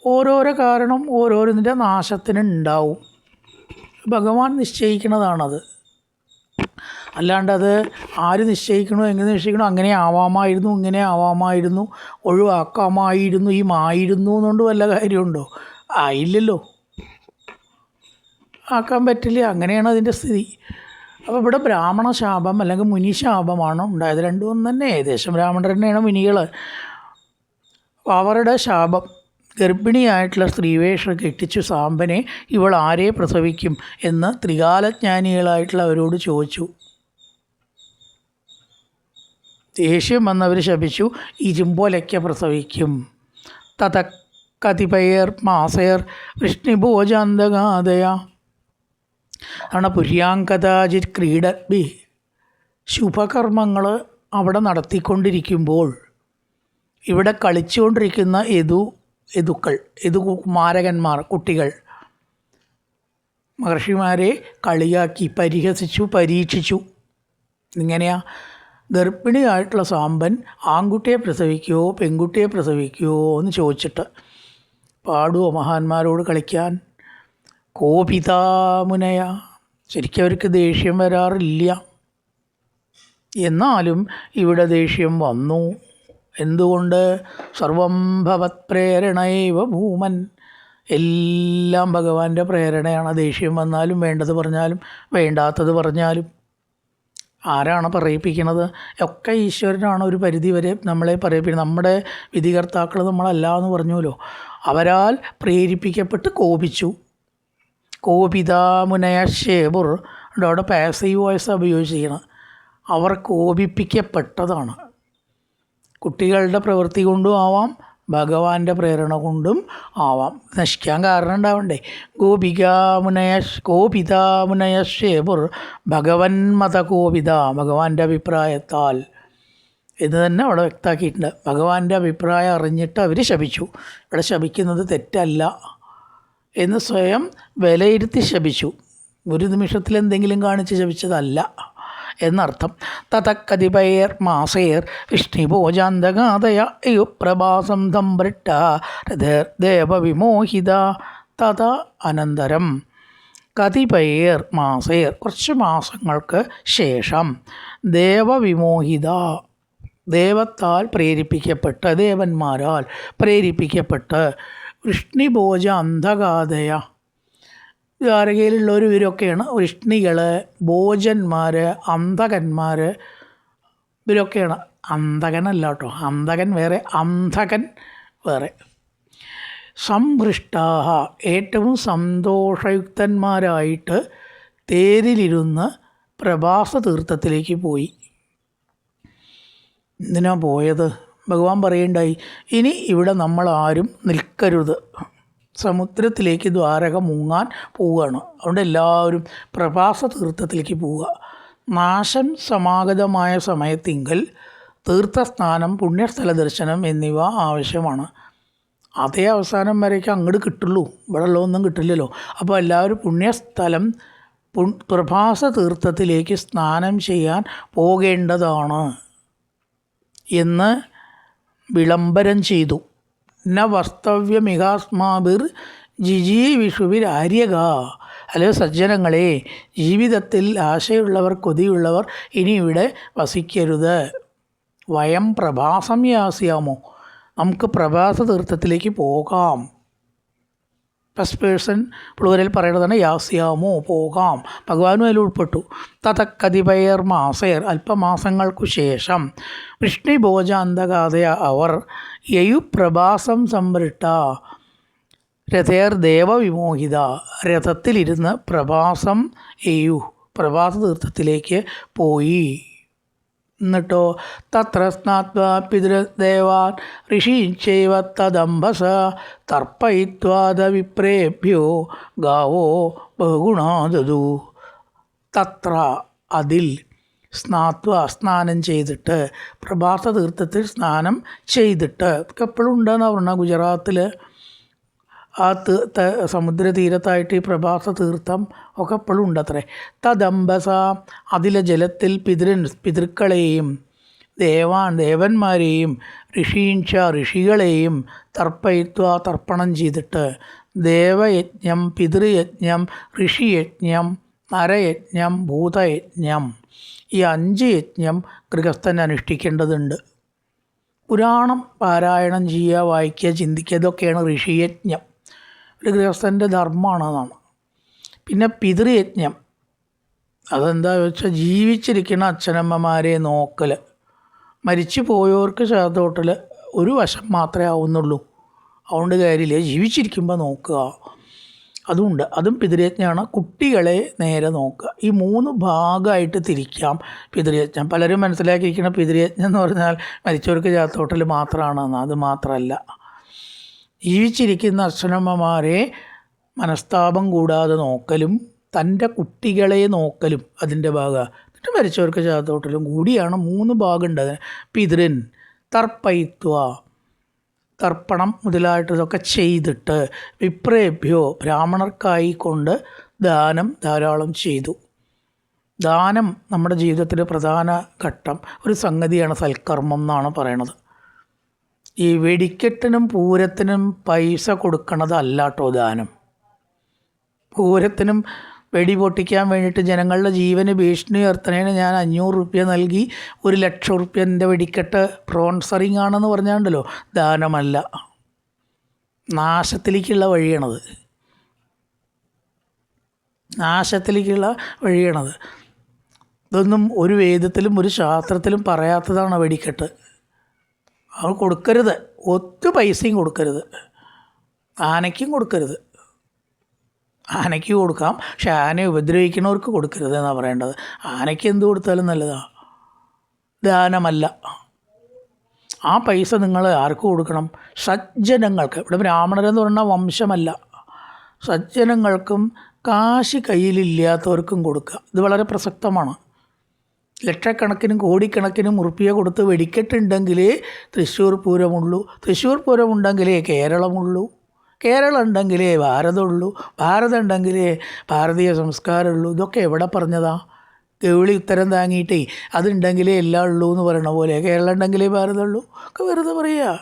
ഓരോരോ കാരണം ഓരോന്നിൻ്റെ നാശത്തിന് ഉണ്ടാവും. ഭഗവാൻ നിശ്ചയിക്കുന്നതാണത്. അല്ലാണ്ട് അത് ആര് നിശ്ചയിക്കണോ, എങ്ങനെ നിശ്ചയിക്കണോ, അങ്ങനെ ആവാമായിരുന്നു, ഇങ്ങനെ ആവാമായിരുന്നു, ഒഴിവാക്കാമായിരുന്നു, ഈ മായിരുന്നു എന്നുകൊണ്ട് വല്ല കാര്യമുണ്ടോ? ആയില്ലല്ലോ, ആക്കാൻ പറ്റില്ല. അങ്ങനെയാണ് അതിൻ്റെ സ്ഥിതി. അപ്പോൾ ഇവിടെ ബ്രാഹ്മണ ശാപം അല്ലെങ്കിൽ മുനിശാപമാണ് ഉണ്ടായത്. രണ്ടും ഒന്ന് തന്നെ. ഏകദേശം ബ്രാഹ്മണർ തന്നെയാണ് മുനികൾ. അവരുടെ ശാപം, ഗർഭിണിയായിട്ടുള്ള സ്ത്രീവേഷം കെട്ടിച്ചു സാമ്പനെ ഇവൾ ആരെ പ്രസവിക്കും എന്ന് ത്രികാലജ്ഞാനികളായിട്ടുള്ള അവരോട് ചോദിച്ചു. ദേഷ്യം വന്നവർ ശപിച്ചു, ഇരുമ്പോലയ്ക്ക പ്രസവിക്കും. തത കതിപയർ മാസയർ വൃഷ്ണിഭോജാന്തകാതയ. ആണ് പുര്യാങ്കതാജിത് ക്രീഡബി. ശുഭകർമ്മങ്ങൾ അവിടെ നടത്തിക്കൊണ്ടിരിക്കുമ്പോൾ ഇവിടെ കളിച്ചുകൊണ്ടിരിക്കുന്ന യദുകുമാരകന്മാർ, കുട്ടികൾ മഹർഷിമാരെ കളിയാക്കി, പരിഹസിച്ചു, പരീക്ഷിച്ചു. ഇങ്ങനെയാ ഗർഭിണിയായിട്ടുള്ള സാമ്പൻ ആൺകുട്ടിയെ പ്രസവിക്കുമോ പെൺകുട്ടിയെ പ്രസവിക്കുമോ എന്ന് ചോദിച്ചിട്ട് പാടുമോ മഹാന്മാരോട് കളിക്കാൻ? കോപിതാമുനയ, ശരിക്കും അവർക്ക് ദേഷ്യം വരാറില്ല. എന്നാലും ഇവിടെ ദേഷ്യം വന്നു. എന്തുകൊണ്ട്? സർവം ഭവത് പ്രേരണൈവ ഭൂമൻ, എല്ലാം ഭഗവാന്റെ പ്രേരണയാണ്. ദേഷ്യം വന്നാലും വേണ്ടത് പറഞ്ഞാലും വേണ്ടാത്തത് പറഞ്ഞാലും ആരാണ് പറയിപ്പിക്കുന്നത്? ഒക്കെ ഈശ്വരനാണ് ഒരു പരിധി വരെ നമ്മളെ പറയിപ്പിക്കുന്നത്. നമ്മുടെ വിധികർത്താക്കൾ നമ്മളല്ല എന്ന് പറഞ്ഞുവല്ലോ. അവരാൽ പ്രേരിപ്പിക്കപ്പെട്ട് കോപിച്ചു. കോപിതാമുനയ ശേബുർ, അവിടെ പാസീവ് വോയിസ് ഉപയോഗിച്ചിരിക്കുന്നത്. അവർ കോപിപ്പിക്കപ്പെട്ടതാണ്. കുട്ടികളുടെ പ്രവൃത്തി കൊണ്ടും ആവാം, ഭഗവാന്റെ പ്രേരണ കൊണ്ടും ആവാം. നശിക്കാൻ കാരണം ഉണ്ടാവണ്ടേ? കോപിതാമുനയ ശേബുർ ഭഗവൻ മത കോപിത, ഭഗവാന്റെ അഭിപ്രായത്താൽ എന്ന് തന്നെ അവിടെ വ്യക്തമാക്കിയിട്ടുണ്ട്. ഭഗവാന്റെ അഭിപ്രായം അറിഞ്ഞിട്ട് അവർ ശപിച്ചു. ഇവിടെ ശപിക്കുന്നത് തെറ്റല്ല എന്ന് സ്വയം വിലയിരുത്തി ശപിച്ചു. ഒരു നിമിഷത്തിൽ എന്തെങ്കിലും കാണിച്ച് ശപിച്ചതല്ല എന്നർത്ഥം. തതക്കതിപയർ മാസേർ വിഷ്ണിഭോജാന്തകാതയ പ്രഭാസം തംഭൃട്ട ദേവവിമോഹിത. തത അനന്തരം കതിപയർ മാസേർ, കുറച്ച് മാസങ്ങൾക്ക് ശേഷം, ദേവവിമോഹിത, ദേവത്താൽ പ്രേരിപ്പിക്കപ്പെട്ട്, ദേവന്മാരാൽ പ്രേരിപ്പിക്കപ്പെട്ട്, വൃഷ്ണിഭോജ അന്ധകാതയ, ദ്വാരകയിലുള്ളവർ ഇവരൊക്കെയാണ് വൃഷ്ണികൾ, ഭോജന്മാർ, അന്ധകന്മാർ, ഇവരൊക്കെയാണ്. അന്ധകനല്ല കേട്ടോ, അന്ധകൻ വേറെ, അന്ധകൻ വേറെ. സംഭൃഷ്ടാഹ, ഏറ്റവും സന്തോഷയുക്തന്മാരായിട്ട് തേരിലിരുന്ന് പ്രഭാസ തീർത്ഥത്തിലേക്ക് പോയി. എന്തിനാ പോയത്? ഭഗവാൻ പറയുണ്ടായി, ഇനി ഇവിടെ നമ്മളാരും നിൽക്കരുത്, സമുദ്രത്തിലേക്ക് ദ്വാരക മുങ്ങാൻ പോവുകയാണ്. അതുകൊണ്ട് എല്ലാവരും പ്രഭാസ തീർത്ഥത്തിലേക്ക് പോവുക. നാശം സമാഗതമായ സമയത്തിങ്കൽ തീർത്ഥസ്നാനം, പുണ്യസ്ഥല ദർശനം എന്നിവ ആവശ്യമാണ്. അതേ അവസാനം വരേക്കും അങ്ങോട്ട് കിട്ടുള്ളൂ, ഇവിടെ ഉള്ളതൊന്നും കിട്ടില്ലല്ലോ. അപ്പോൾ എല്ലാവരും പുണ്യസ്ഥലം പ്രഭാസ തീർത്ഥത്തിലേക്ക് സ്നാനം ചെയ്യാൻ പോകേണ്ടതാണ് എന്ന് വിളംബരം ചെയ്തു. ന വസ്തവ്യമിഹാസ്മാഭിർ ജിജീവിഷുവിരാര്യക, അല്ലയോ സജ്ജനങ്ങളെ, ജീവിതത്തിൽ ആശയുള്ളവർ, കൊതിയുള്ളവർ ഇനി ഇവിടെ വസിക്കരുത്. വയം പ്രഭാസം യാസ്യാമോ, നമുക്ക് പ്രഭാസ തീർത്ഥത്തിലേക്ക് പോകാം. ഫസ്റ്റ് പേഴ്സൺ പ്ലൂരൽ പറയുന്നതാണ് യാസ്യാമോ, പോകാം. ഭഗവാനും അതിൽ ഉൾപ്പെട്ടു. തതക്കതിപയർ മാസേർ, അല്പമാസങ്ങൾക്കു ശേഷം, വൃഷ്ണിഭോജാന്തകാതയ അവർ, യയുപ്രഭാസം സംവൃട്ട രഥേർ ദേവവിമോഹിത, രഥത്തിലിരുന്ന് പ്രഭാസം പ്രഭാസ തീർത്ഥത്തിലേക്ക് പോയി. എന്നിട്ടോ തത്ര സ്നാത്വാ പിതൃദേവാൻ ഋഷീശ്ചൈവ തദംബസ തർപ്പയിത്വാദ വിപ്രേഭ്യോ ഗാവോ ബഹുഗുണാദതു. തത്ര, അതിൽ, സ്നാത്വ, സ്നാനം ചെയ്തിട്ട്, പ്രഭാസ തീർത്ഥത്തിൽ സ്നാനം ചെയ്തിട്ട്, എപ്പോഴും ഉണ്ടെന്ന് പറഞ്ഞാൽ ഗുജറാത്തിൽ ആ സമുദ്രതീരത്തായിട്ട് ഈ പ്രഭാസ തീർത്ഥം ഒക്കെ എപ്പോഴും ഉണ്ടത്രേ. തദംബസ, അതിലെ ജലത്തിൽ പിതൃക്കളെയും ദേവന്മാരെയും ഋഷീൻഷ, ഋഷികളെയും തർപ്പയിത്വ, തർപ്പണം ചെയ്തിട്ട്, ദേവയജ്ഞം, പിതൃയജ്ഞം, ഋഷിയജ്ഞം, നരയജ്ഞം, ഭൂതയജ്ഞം, ഈ 5 യജ്ഞം ഗൃഹസ്ഥൻ അനുഷ്ഠിക്കേണ്ടതുണ്ട്. പുരാണം പാരായണം ചെയ്യുക, വായിക്കുക, ചിന്തിക്കുക, ഇതൊക്കെയാണ് ഋഷിയജ്ഞം. ഒരു ഗൃഹസ്ഥൻ്റെ ധർമ്മമാണെന്നാണ്. പിന്നെ പിതൃയജ്ഞം, അതെന്താ വെച്ചാൽ ജീവിച്ചിരിക്കുന്ന അച്ഛനമ്മമാരെ നോക്കൽ. മരിച്ചു പോയവർക്ക് ശാന്തോട്ടൽ ഒരു വശം മാത്രമേ ആവുന്നുള്ളൂ, അതുകൊണ്ട് കാര്യമില്ല, ജീവിച്ചിരിക്കുമ്പോൾ നോക്കുക. അതുമുണ്ട്, അതും പിതൃയജ്ഞമാണ്. കുട്ടികളെ നേരെ നോക്കുക. ഈ 3 ഭാഗമായിട്ട് തിരിക്കാം പിതൃയജ്ഞം. പലരും മനസ്സിലാക്കിയിരിക്കുന്ന പിതൃയജ്ഞം എന്ന് പറഞ്ഞാൽ മരിച്ചവർക്ക് ചാത്തോട്ടൽ മാത്രമാണെന്ന്. അത് മാത്രമല്ല, ജീവിച്ചിരിക്കുന്ന അച്ഛനമ്മമാരെ മനസ്താപം കൂടാതെ നോക്കലും തൻ്റെ കുട്ടികളെ നോക്കലും അതിൻ്റെ ഭാഗമാണ്. എന്നിട്ട് മരിച്ചവർക്ക് ചാത്തോട്ടലും കൂടിയാണ് 3 ഭാഗമുണ്ട് അതിന്. പിതൃൻ, തർപ്പയിത്വ, തർപ്പണം മുതലായിട്ടതൊക്കെ ചെയ്തിട്ട് വിപ്രേഭ്യോ ബ്രാഹ്മണർക്കായി കൊണ്ട് ദാനം ധാരാളം ചെയ്തു. ദാനം നമ്മുടെ ജീവിതത്തിലെ പ്രധാന ഘട്ടം ഒരു സംഗതിയാണ്, സൽക്കർമ്മം എന്നാണ് പറയണത്. ഈ വെടിക്കെട്ടിനും പൂരത്തിനും പൈസ കൊടുക്കണതല്ല കേട്ടോ ദാനം. പൂരത്തിനും വെടി പൊട്ടിക്കാൻ വേണ്ടിയിട്ട് ജനങ്ങളുടെ ജീവന് ഭീഷണി ഉയർത്തണേന് ഞാൻ 500 റുപ്യ നൽകി 1,00,000 റുപ്യ എൻ്റെ വെടിക്കെട്ട് സ്പോൺസറിങ് ആണെന്ന് പറഞ്ഞാണ്ടല്ലോ, ദാനമല്ല, നാശത്തിലേക്കുള്ള വഴിയാണത്. നാശത്തിലേക്കുള്ള വഴിയാണത്. ഇതൊന്നും ഒരു വേദത്തിലും ഒരു ശാസ്ത്രത്തിലും പറയാത്തതാണ് വെടിക്കെട്ട്. അത് കൊടുക്കരുത്, ഒത്തു പൈസയും കൊടുക്കരുത്, ആനയ്ക്കും കൊടുക്കരുത്. ആനയ്ക്ക് കൊടുക്കാം, പക്ഷെ ആനയെ ഉപദ്രവിക്കുന്നവർക്ക് കൊടുക്കരുത് എന്നാണ് പറയേണ്ടത്. ആനയ്ക്ക് എന്ത് കൊടുത്താലും നല്ലതാണ്, ദാനമല്ല. ആ പൈസ നിങ്ങൾ ആർക്ക് കൊടുക്കണം? സജ്ജനങ്ങൾക്ക്. ഇവിടെ ബ്രാഹ്മണരെന്ന് പറഞ്ഞാൽ വംശമല്ല, സജ്ജനങ്ങൾക്കും കാശ് കയ്യിലില്ലാത്തവർക്കും കൊടുക്കുക. ഇത് വളരെ പ്രസക്തമാണ്. ലക്ഷക്കണക്കിനും കോടിക്കണക്കിനും ഉറുപ്പിക കൊടുത്ത് വെടിക്കെട്ടുണ്ടെങ്കിലേ തൃശ്ശൂർ പൂരമുള്ളൂ, തൃശ്ശൂർ പൂരമുണ്ടെങ്കിലേ കേരളമുള്ളൂ, കേരളം ഉണ്ടെങ്കിലേ ഭാരതമുള്ളൂ, ഭാരതം ഉണ്ടെങ്കിലേ ഭാരതീയ സംസ്കാരമുള്ളൂ. ഇതൊക്കെ എവിടെ പറഞ്ഞതാ? ഗൗളി ഉത്തരം താങ്ങിയിട്ടേ അതുണ്ടെങ്കിലേ എല്ലാം ഉള്ളൂ എന്ന് പറയണ പോലെ കേരളം ഉണ്ടെങ്കിലേ ഭാരതമുള്ളൂ ഒക്കെ വെറുതെ പറയുക.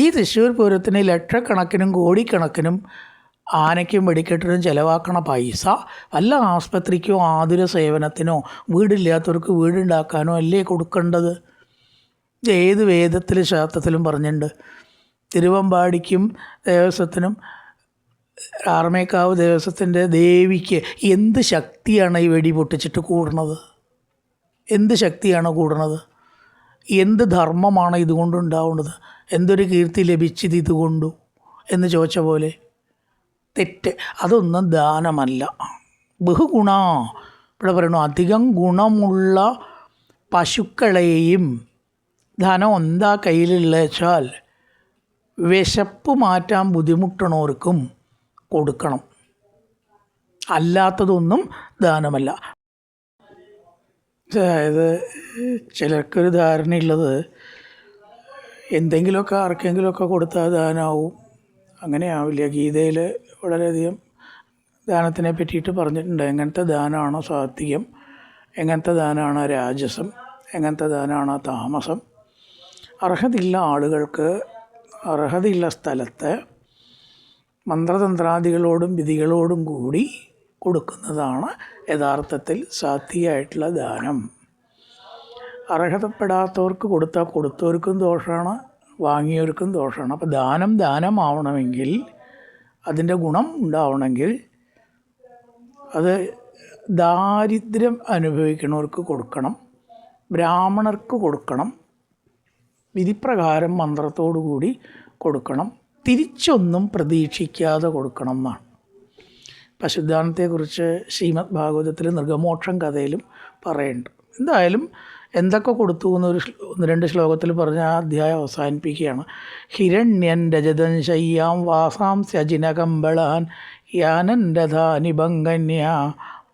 ഈ തൃശ്ശൂർ പൂരത്തിന് ലക്ഷക്കണക്കിനും കോടിക്കണക്കിനും ആനയ്ക്കും വെടിക്കെട്ടിനും ചിലവാക്കണ പൈസ വല്ല ആസ്പത്രിക്കോ ആതുര സേവനത്തിനോ വീടില്ലാത്തവർക്ക് വീടുണ്ടാക്കാനോ അല്ലേ കൊടുക്കേണ്ടത്? ഏത് വേദത്തിലും ശാസ്ത്രത്തിലും പറഞ്ഞിട്ടുണ്ട്. തിരുവമ്പാടിക്കും ദേവസ്വത്തിനും ആർമേക്കാവ് ദേവസ്വത്തിൻ്റെ ദേവിക്ക് എന്ത് ശക്തിയാണ് ഈ വെടി പൊട്ടിച്ചിട്ട് കൂടുന്നത്? എന്ത് ശക്തിയാണ് കൂടുന്നത്? എന്ത് ധർമ്മമാണ് ഇതുകൊണ്ടുണ്ടാവുന്നത്? എന്തൊരു കീർത്തി ലഭിച്ചത് ഇതുകൊണ്ടു എന്ന് ചോദിച്ച പോലെ തെറ്റ്. അതൊന്നും ദാനമല്ല. ബഹുഗുണ ഇവിടെ പറയണു, അധികം ഗുണമുള്ള പശുക്കളെയും ധനം എന്താ കയ്യിലുള്ള വെച്ചാൽ വിശപ്പ് മാറ്റാൻ ബുദ്ധിമുട്ടണവർക്കും കൊടുക്കണം. അല്ലാത്തതൊന്നും ദാനമല്ല. അതായത് ചിലർക്കൊരു ധാരണയുള്ളത് എന്തെങ്കിലുമൊക്കെ ആർക്കെങ്കിലുമൊക്കെ കൊടുത്താൽ ദാനമാവും. അങ്ങനെ ആവില്ല. ഗീതയിൽ വളരെയധികം ദാനത്തിനെ പറ്റിയിട്ട് പറഞ്ഞിട്ടുണ്ട്. എങ്ങനത്തെ ദാനമാണോ സാത്വികം, എങ്ങനത്തെ ദാനമാണ് രാജസം, എങ്ങനത്തെ ദാനമാണ് താമസം. അർഹതയുള്ള ആളുകൾക്ക് അർഹതയുള്ള സ്ഥലത്ത് മന്ത്രതന്ത്രാദികളോടും വിധികളോടും കൂടി കൊടുക്കുന്നതാണ് യഥാർത്ഥത്തിൽ സാത്വികമായിട്ടുള്ള ദാനം. അർഹതപ്പെടാത്തവർക്ക് കൊടുത്താൽ കൊടുത്തവർക്കും ദോഷമാണ്, വാങ്ങിയവർക്കും ദോഷമാണ്. അപ്പോൾ ദാനമാവണമെങ്കിൽ, അതിൻ്റെ ഗുണം ഉണ്ടാവണമെങ്കിൽ അത് ദാരിദ്ര്യം അനുഭവിക്കുന്നവർക്ക് കൊടുക്കണം, ബ്രാഹ്മണർക്ക് കൊടുക്കണം, വിധിപ്രകാരം മന്ത്രത്തോടു കൂടി കൊടുക്കണം, തിരിച്ചൊന്നും പ്രതീക്ഷിക്കാതെ കൊടുക്കണം എന്നാണ്. പശുദാനത്തെക്കുറിച്ച് ശ്രീമദ് ഭാഗവതത്തിൽ നൃഗമോക്ഷം കഥയിലും പറയുന്നുണ്ട്. എന്തായാലും എന്തൊക്കെ കൊടുത്തു എന്നൊരു 1-2 ശ്ലോകത്തിൽ പറഞ്ഞ് ആ അധ്യായം അവസാനിപ്പിക്കുകയാണ്. ഹിരണ്യൻ രജതൻ ശയ്യാം വാസാംസ്യജിനകമ്പളാൻ യാനൻ രഥാനിബംഗന്യ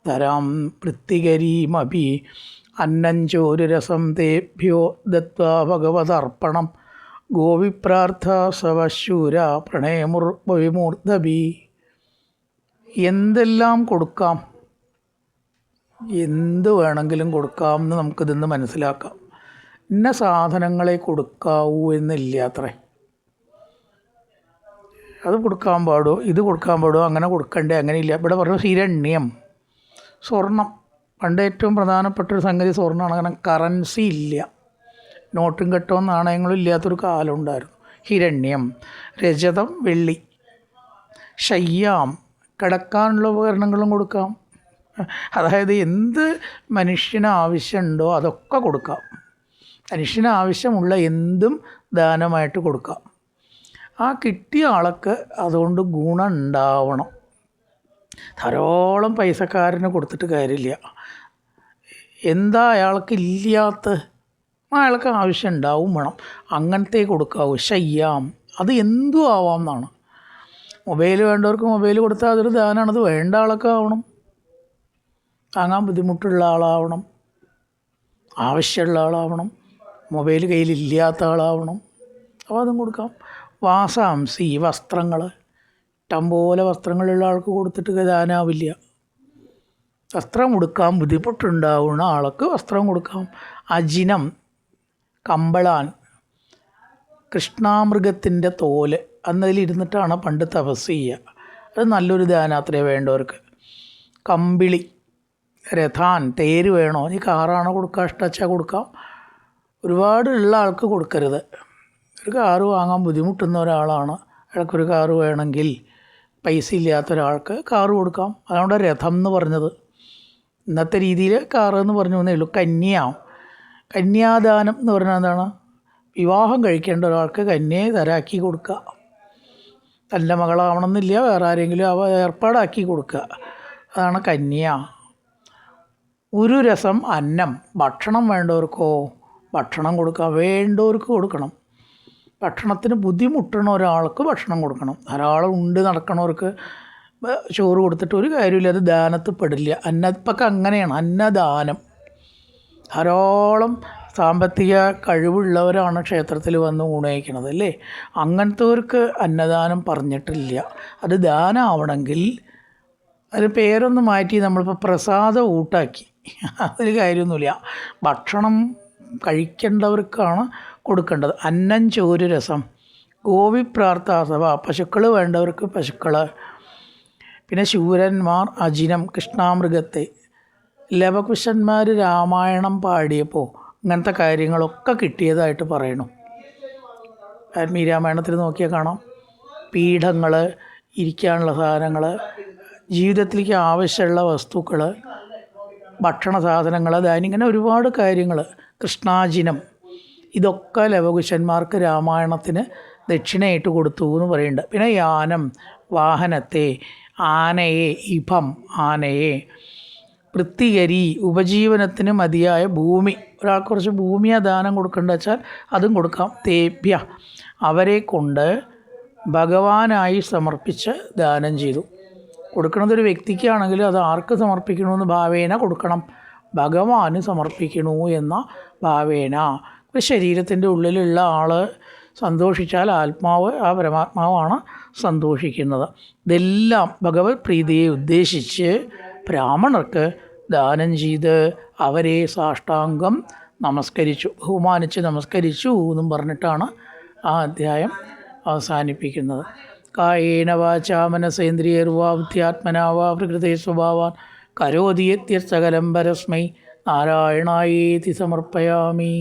ധരാം വൃത്തികരീമപി അന്നഞ്ചോരുരസം തേഭ്യോ ദത്വാ ഭഗവതർപ്പണം ഗോവിപ്രാർത്ഥ സവശൂര പ്രണയമുർവിമൂർധബി. എന്തെല്ലാം കൊടുക്കാം, എന്ത് വേണമെങ്കിലും കൊടുക്കാം എന്ന് നമുക്കിതിന്ന് മനസ്സിലാക്കാം. ഇന്ന സാധനങ്ങളെ കൊടുക്കാവൂ എന്നില്ല അത്രേ. അത് കൊടുക്കാൻ പാടോ, ഇത് കൊടുക്കാൻ പാടോ, അങ്ങനെ കൊടുക്കണ്ടേ, അങ്ങനെയില്ല. ഇവിടെ പറഞ്ഞു ഹിരണ്യം, സ്വർണം. പണ്ട് ഏറ്റവും പ്രധാനപ്പെട്ടൊരു സംഗതി സ്വർണ്ണമാണ്. അങ്ങനെ കറൻസി ഇല്ല, നോട്ടും കെട്ടോ നാണയങ്ങളും ഇല്ലാത്തൊരു കാലം ഉണ്ടായിരുന്നു. ഹിരണ്യം, രജതം, വെള്ളി. ശയ്യാം, കിടക്കാനുള്ള ഉപകരണങ്ങളും കൊടുക്കാം. അതായത് എന്ത് മനുഷ്യന് ആവശ്യമുണ്ടോ അതൊക്കെ കൊടുക്കാം. മനുഷ്യന് ആവശ്യമുള്ള എന്തും ദാനമായിട്ട് കൊടുക്കാം. ആ കിട്ടിയ ആൾക്ക് അതുകൊണ്ട് ഗുണം ഉണ്ടാവണം. ധാരാളം പൈസക്കാരന് കൊടുത്തിട്ട് കാര്യമില്ല. എന്താ അയാൾക്ക് ഇല്ലാത്ത, അയാൾക്ക് ആവശ്യം ഉണ്ടാവും വേണം, അങ്ങനത്തെ കൊടുക്കാവൂ. ശയ്യാം, അത് എന്തും ആവാം എന്നാണ്. മൊബൈൽ വേണ്ടവർക്ക് മൊബൈൽ കൊടുത്താൽ അതൊരു ദാനമാണ്. അത് വേണ്ട ആളൊക്കെ ആവണം, താങ്ങാൻ ബുദ്ധിമുട്ടുള്ള ആളാവണം, ആവശ്യമുള്ള ആളാവണം, മൊബൈൽ കയ്യിലില്ലാത്ത ആളാവണം. അപ്പോൾ അതും കൊടുക്കാം. വാസാംസി വസ്ത്രങ്ങൾ, ഇഷ്ടംപോലെ വസ്ത്രങ്ങളുള്ള ആൾക്ക് കൊടുത്തിട്ട് ദാനാവില്ല. വസ്ത്രം കൊടുക്കാൻ ബുദ്ധിമുട്ടുണ്ടാവുന്ന ആൾക്ക് വസ്ത്രം കൊടുക്കാം. അജിനം കമ്പളാൻ, കൃഷ്ണാമൃഗത്തിൻ്റെ തോല് അന്നതിലിരുന്നിട്ടാണ് പണ്ട് തപസ് ചെയ്യുക. അത് നല്ലൊരു ദാനാത്രേ വേണ്ടവർക്ക്. കമ്പിളി, രഥാൻ തേര് വേണോ, നീ കാറാണോ കൊടുക്കുക ഇഷ്ടച്ചാൽ കൊടുക്കാം. ഒരുപാട് ഉള്ള ആൾക്ക് കൊടുക്കരുത്. ഒരു കാറ് വാങ്ങാൻ ബുദ്ധിമുട്ടുന്ന ഒരാളാണ്, അയാൾക്കൊരു കാറ് വേണമെങ്കിൽ പൈസ ഇല്ലാത്ത ഒരാൾക്ക് കാറ് കൊടുക്കാം. അതുകൊണ്ട് രഥം എന്ന് പറഞ്ഞത്. ഇന്നത്തെ രീതിയിൽ കാറ് എന്ന് പറഞ്ഞു എന്നേ ഉള്ളൂ. കന്യാദാനം എന്ന് പറഞ്ഞാൽ എന്താണ്? വിവാഹം കഴിക്കേണ്ട ഒരാൾക്ക് കന്യയെ തരാക്കി കൊടുക്കുക. തൻ്റെ മകളാവണമെന്നില്ല, വേറെ ആരെങ്കിലും ഏർപ്പാടാക്കി കൊടുക്കുക. അതാണ് കന്യ. ഒരു രസം അന്നം, ഭക്ഷണം വേണ്ടവർക്കോ ഭക്ഷണം കൊടുക്കുക. വേണ്ടവർക്ക് കൊടുക്കണം. ഭക്ഷണത്തിന് ബുദ്ധിമുട്ടുന്ന ഒരാൾക്ക് ഭക്ഷണം കൊടുക്കണം. ധാരാളം ഉണ്ട് നടക്കണവർക്ക് ചോറ് കൊടുത്തിട്ട് ഒരു കാര്യമില്ല, അത് ദാനത്തിൽ പെടില്ല. ഇപ്പൊക്കെ അങ്ങനെയാണ് അന്നദാനം. ധാരാളം സാമ്പത്തിക കഴിവുള്ളവരാണ് ക്ഷേത്രത്തിൽ വന്ന് ഊണയിക്കണത് അല്ലേ. അങ്ങനത്തെവർക്ക് അന്നദാനം പറഞ്ഞിട്ടില്ല. അത് ദാനമാവണമെങ്കിൽ അതിന് പേരൊന്ന് മാറ്റി നമ്മളിപ്പോൾ പ്രസാദ ഊട്ടാക്കി. അതിൽ കാര്യമൊന്നുമില്ല. ഭക്ഷണം കഴിക്കേണ്ടവർക്കാണ് കൊടുക്കേണ്ടത്. അന്നം ചോറ് രസം, ഗോവിപ്രാർത്ഥാസഭ, പശുക്കൾ വേണ്ടവർക്ക് പശുക്കൾ. പിന്നെ ശൂരന്മാർ അജിനം, കൃഷ്ണാമൃഗത്തെ. ലവകുശന്മാർ രാമായണം പാടിയപ്പോൾ ഇങ്ങനത്തെ കാര്യങ്ങളൊക്കെ കിട്ടിയതായിട്ട് പറയണു. രാമായണത്തിൽ നോക്കിയാൽ കാണാം. പീഠങ്ങൾ, ഇരിക്കാനുള്ള സാധനങ്ങൾ, ജീവിതത്തിലേക്ക് ആവശ്യമുള്ള വസ്തുക്കൾ, ഭക്ഷണ സാധനങ്ങൾ, ഇങ്ങനെ ഒരുപാട് കാര്യങ്ങൾ. കൃഷ്ണാജിനം, ഇതൊക്കെ ലവകുശന്മാർക്ക് രാമായണത്തിന് ദക്ഷിണയായിട്ട് കൊടുത്തു എന്ന് പറയുന്നുണ്ട്. പിന്നെ യാനം, വാഹനത്തെ, ആനയെ, ഇഭം ആനയെ, വൃത്തികരി, ഉപജീവനത്തിന് മതിയായ ഭൂമി. ഒരാൾക്ക് കുറച്ച് ഭൂമിയെ ദാനം കൊടുക്കേണ്ട വെച്ചാൽ അതും കൊടുക്കാം. തേഭ്യ, അവരെ കൊണ്ട് ഭഗവാനായി സമർപ്പിച്ച് ദാനം ചെയ്തു. കൊടുക്കണതൊരു വ്യക്തിക്കാണെങ്കിൽ അത് ആർക്ക് സമർപ്പിക്കണമെന്ന് ഭാവേന കൊടുക്കണം. ഭഗവാന് സമർപ്പിക്കണു എന്ന ഭാവേന. ശരീരത്തിൻ്റെ ഉള്ളിലുള്ള ആൾ സന്തോഷിച്ചാൽ ആത്മാവ്, ആ പരമാത്മാവാണ് സന്തോഷിക്കുന്നത്. ഇതെല്ലാം ഭഗവത് പ്രീതിയെ ഉദ്ദേശിച്ച് ബ്രാഹ്മണർക്ക് ദാനം ചെയ്ത് അവരെ സാഷ്ടാംഗം നമസ്കരിച്ചു, ബഹുമാനിച്ച് നമസ്കരിച്ചു എന്നും പറഞ്ഞിട്ടാണ് ആ അധ്യായം അവസാനിപ്പിക്കുന്നത്. കായേന വാചാ മനസേന്ദ്രിയർവാ ബുദ്ധ്യാത്മനാ വാ പ്രകൃതേ സ്വഭാവാൻ കരോതി യത്യസകലം പരസ്മൈ നാരായണായേതി സമർപ്പയാമി.